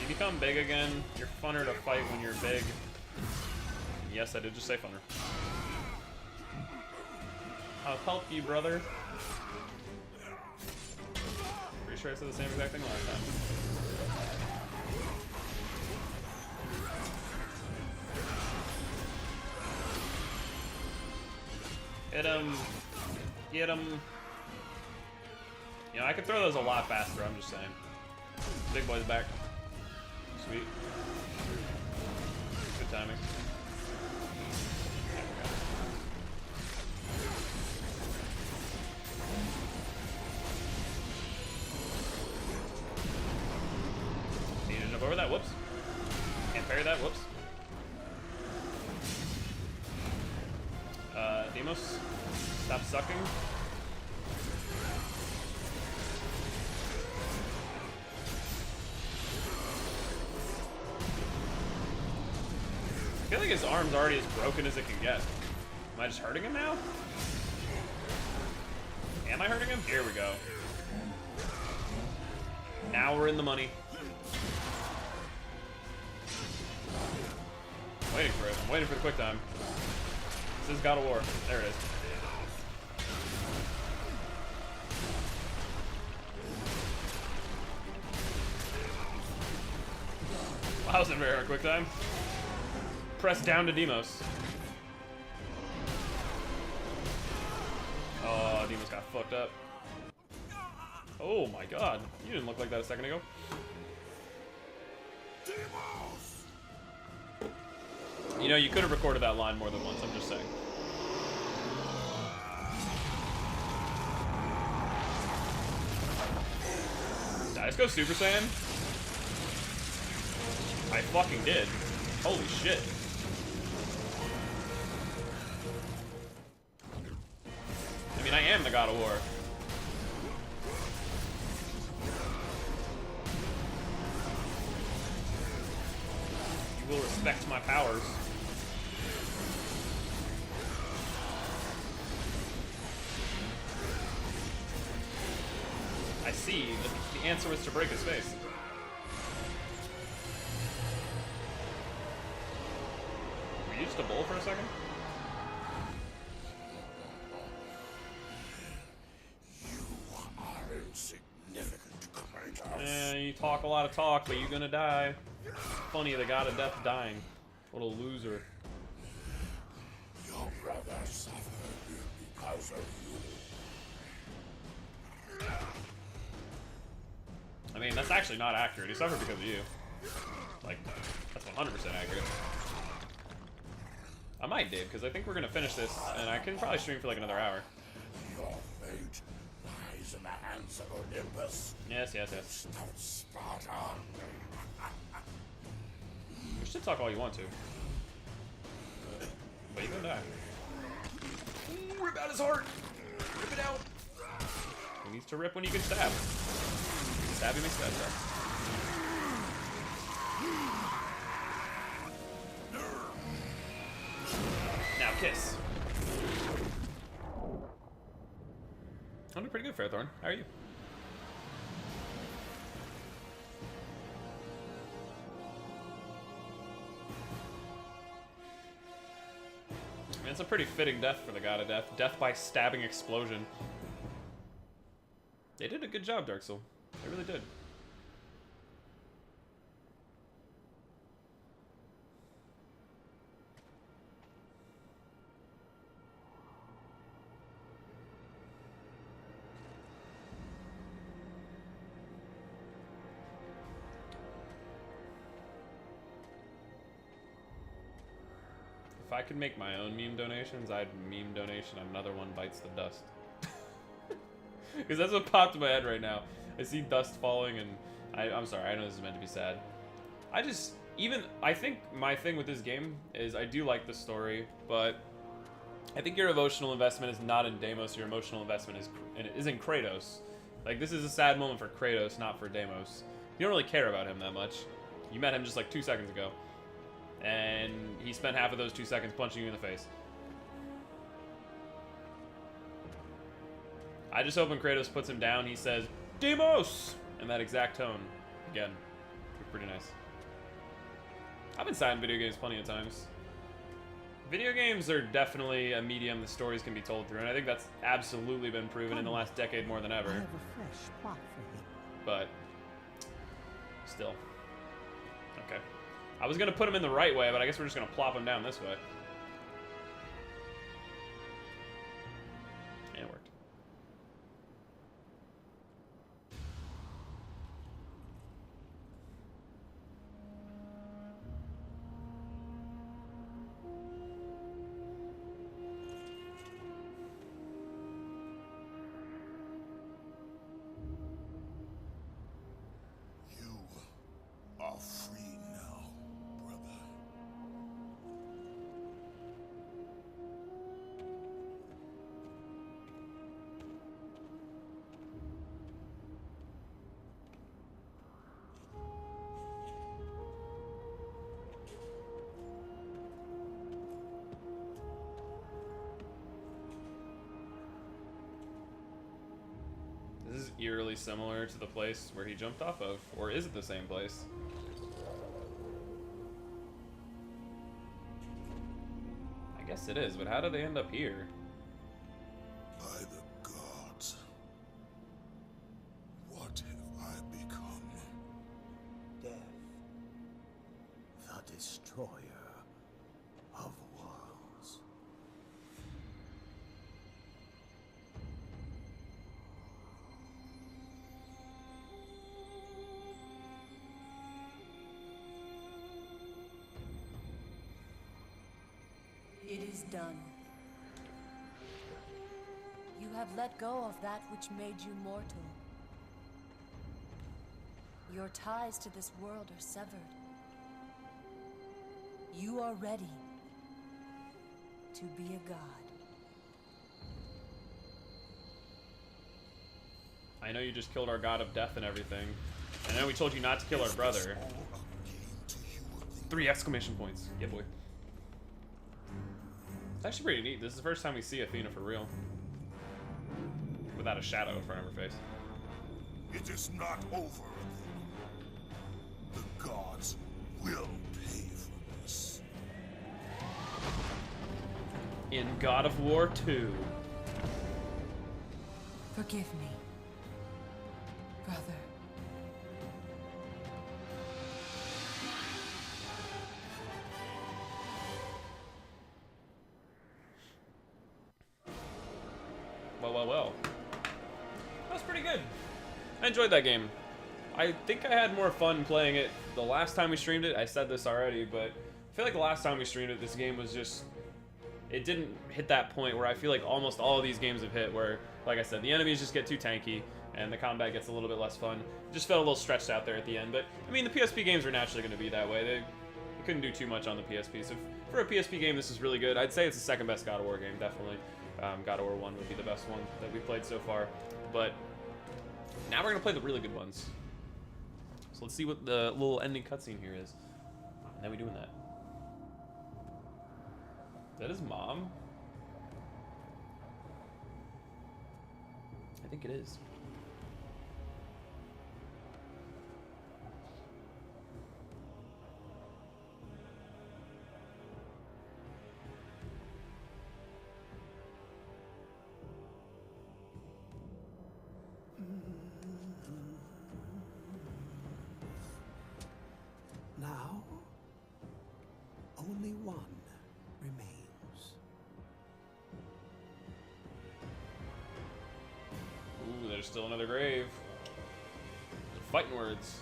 Become big again. You're funner to fight when you're big. Yes, I did just say funner. I'll help you, brother. Pretty sure I said the same exact thing last time. Hit him. Get him. You know, I could throw those a lot faster, I'm just saying. Big boy's back. Sweet. Good timing. Need to jump over that. Whoops. Can't parry that. Whoops. Deimos, stop sucking. I feel like his arm's already as broken as it can get. Am I just hurting him now? Am I hurting him? Here we go. Now we're in the money. I'm waiting for it. I'm waiting for the quick time. This is God of War. There it is. Wow, that was a very hard quick time. Press down to Deimos. Oh, Deimos got fucked up. Oh my god. You didn't look like that a second ago. You know, you could have recorded that line more than once, I'm just saying. Did I just go Super Saiyan? I fucking did. Holy shit. I mean, I am the God of War. You will respect my powers. I see. The answer was to break his face. Were you just a bull for a second? You talk a lot of talk, but you're gonna die. Funny, the god of death dying. What a loser. Your brother suffered because of you. I mean, that's actually not accurate. He suffered because of you. Like, that's 100% accurate. I might, Dave, because I think we're gonna finish this, and I can probably stream for like another hour. Your fate lies in the hands of Olympus. Yes, yes, yes. Stop Sparta. You should talk all you want to. But you're gonna die. Ooh, rip out his heart! Rip it out! He needs to rip when you can stab. Stabby makes that stab. Now kiss. I'm doing pretty good, Fairthorn. How are you? I mean, it's a pretty fitting death for the god of death. Death by stabbing explosion. They did a good job, Dark Soul. They really did. If I could make my own meme donations, I'd meme donation another one bites the dust. Because that's what popped in my head right now. I see dust falling and I'm sorry, I know this is meant to be sad. I think my thing with this game is I do like the story, but I think your emotional investment is not in Deimos, your emotional investment is in Kratos. Like, this is a sad moment for Kratos, not for Deimos. You don't really care about him that much. You met him just like 2 seconds ago. And he spent half of those 2 seconds punching you in the face. I just hope when Kratos puts him down, he says, Deimos! In that exact tone. Again. Pretty nice. I've been sad in video games plenty of times. Video games are definitely a medium the stories can be told through, and I think that's absolutely been proven in the last decade more than ever. I have a fresh spot for him. But still. Okay. I was gonna put him in the right way, but I guess we're just gonna plop him down this way. And it worked. You are free now, brother. This is eerily similar to the place where he jumped off of, or is it the same place? I guess it is, but how do they end up here? By the gods, what have I become? Death, the destroyer of worlds. It is done. You have let go of that which made you mortal. Your ties to this world are severed. You are ready to be a god. I know you just killed our god of death and everything. I know we told you not to kill our brother. All a game to you of the 3 exclamation points. Yeah, boy. It's actually pretty neat. This is the first time we see Athena for real. Without a shadow in front of her face. It is not over. The gods will pay for this. In God of War 2. Forgive me, brother. well. That was pretty good. I enjoyed that game. I think I had more fun playing it the last time we streamed it. I said this already, but I feel like the last time we streamed it, this game was just... It didn't hit that point where I feel like almost all of these games have hit where, like I said, the enemies just get too tanky and the combat gets a little bit less fun. It just felt a little stretched out there at the end. But, I mean, the PSP games are naturally going to be that way. They couldn't do too much on the PSP. So for a PSP game, this is really good. I'd say it's the second best God of War game, definitely. God of War 1 would be the best one that we've played so far. But now we're going to play the really good ones. So let's see what the little ending cutscene here is. And then we doing that. Is that his mom? I think it is. Now, only one remains. Ooh, there's still another grave. Fighting words.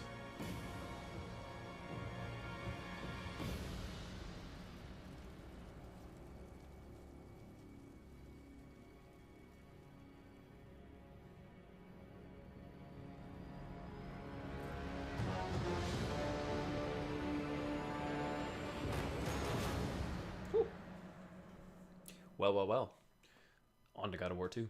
Well. On to God of War 2.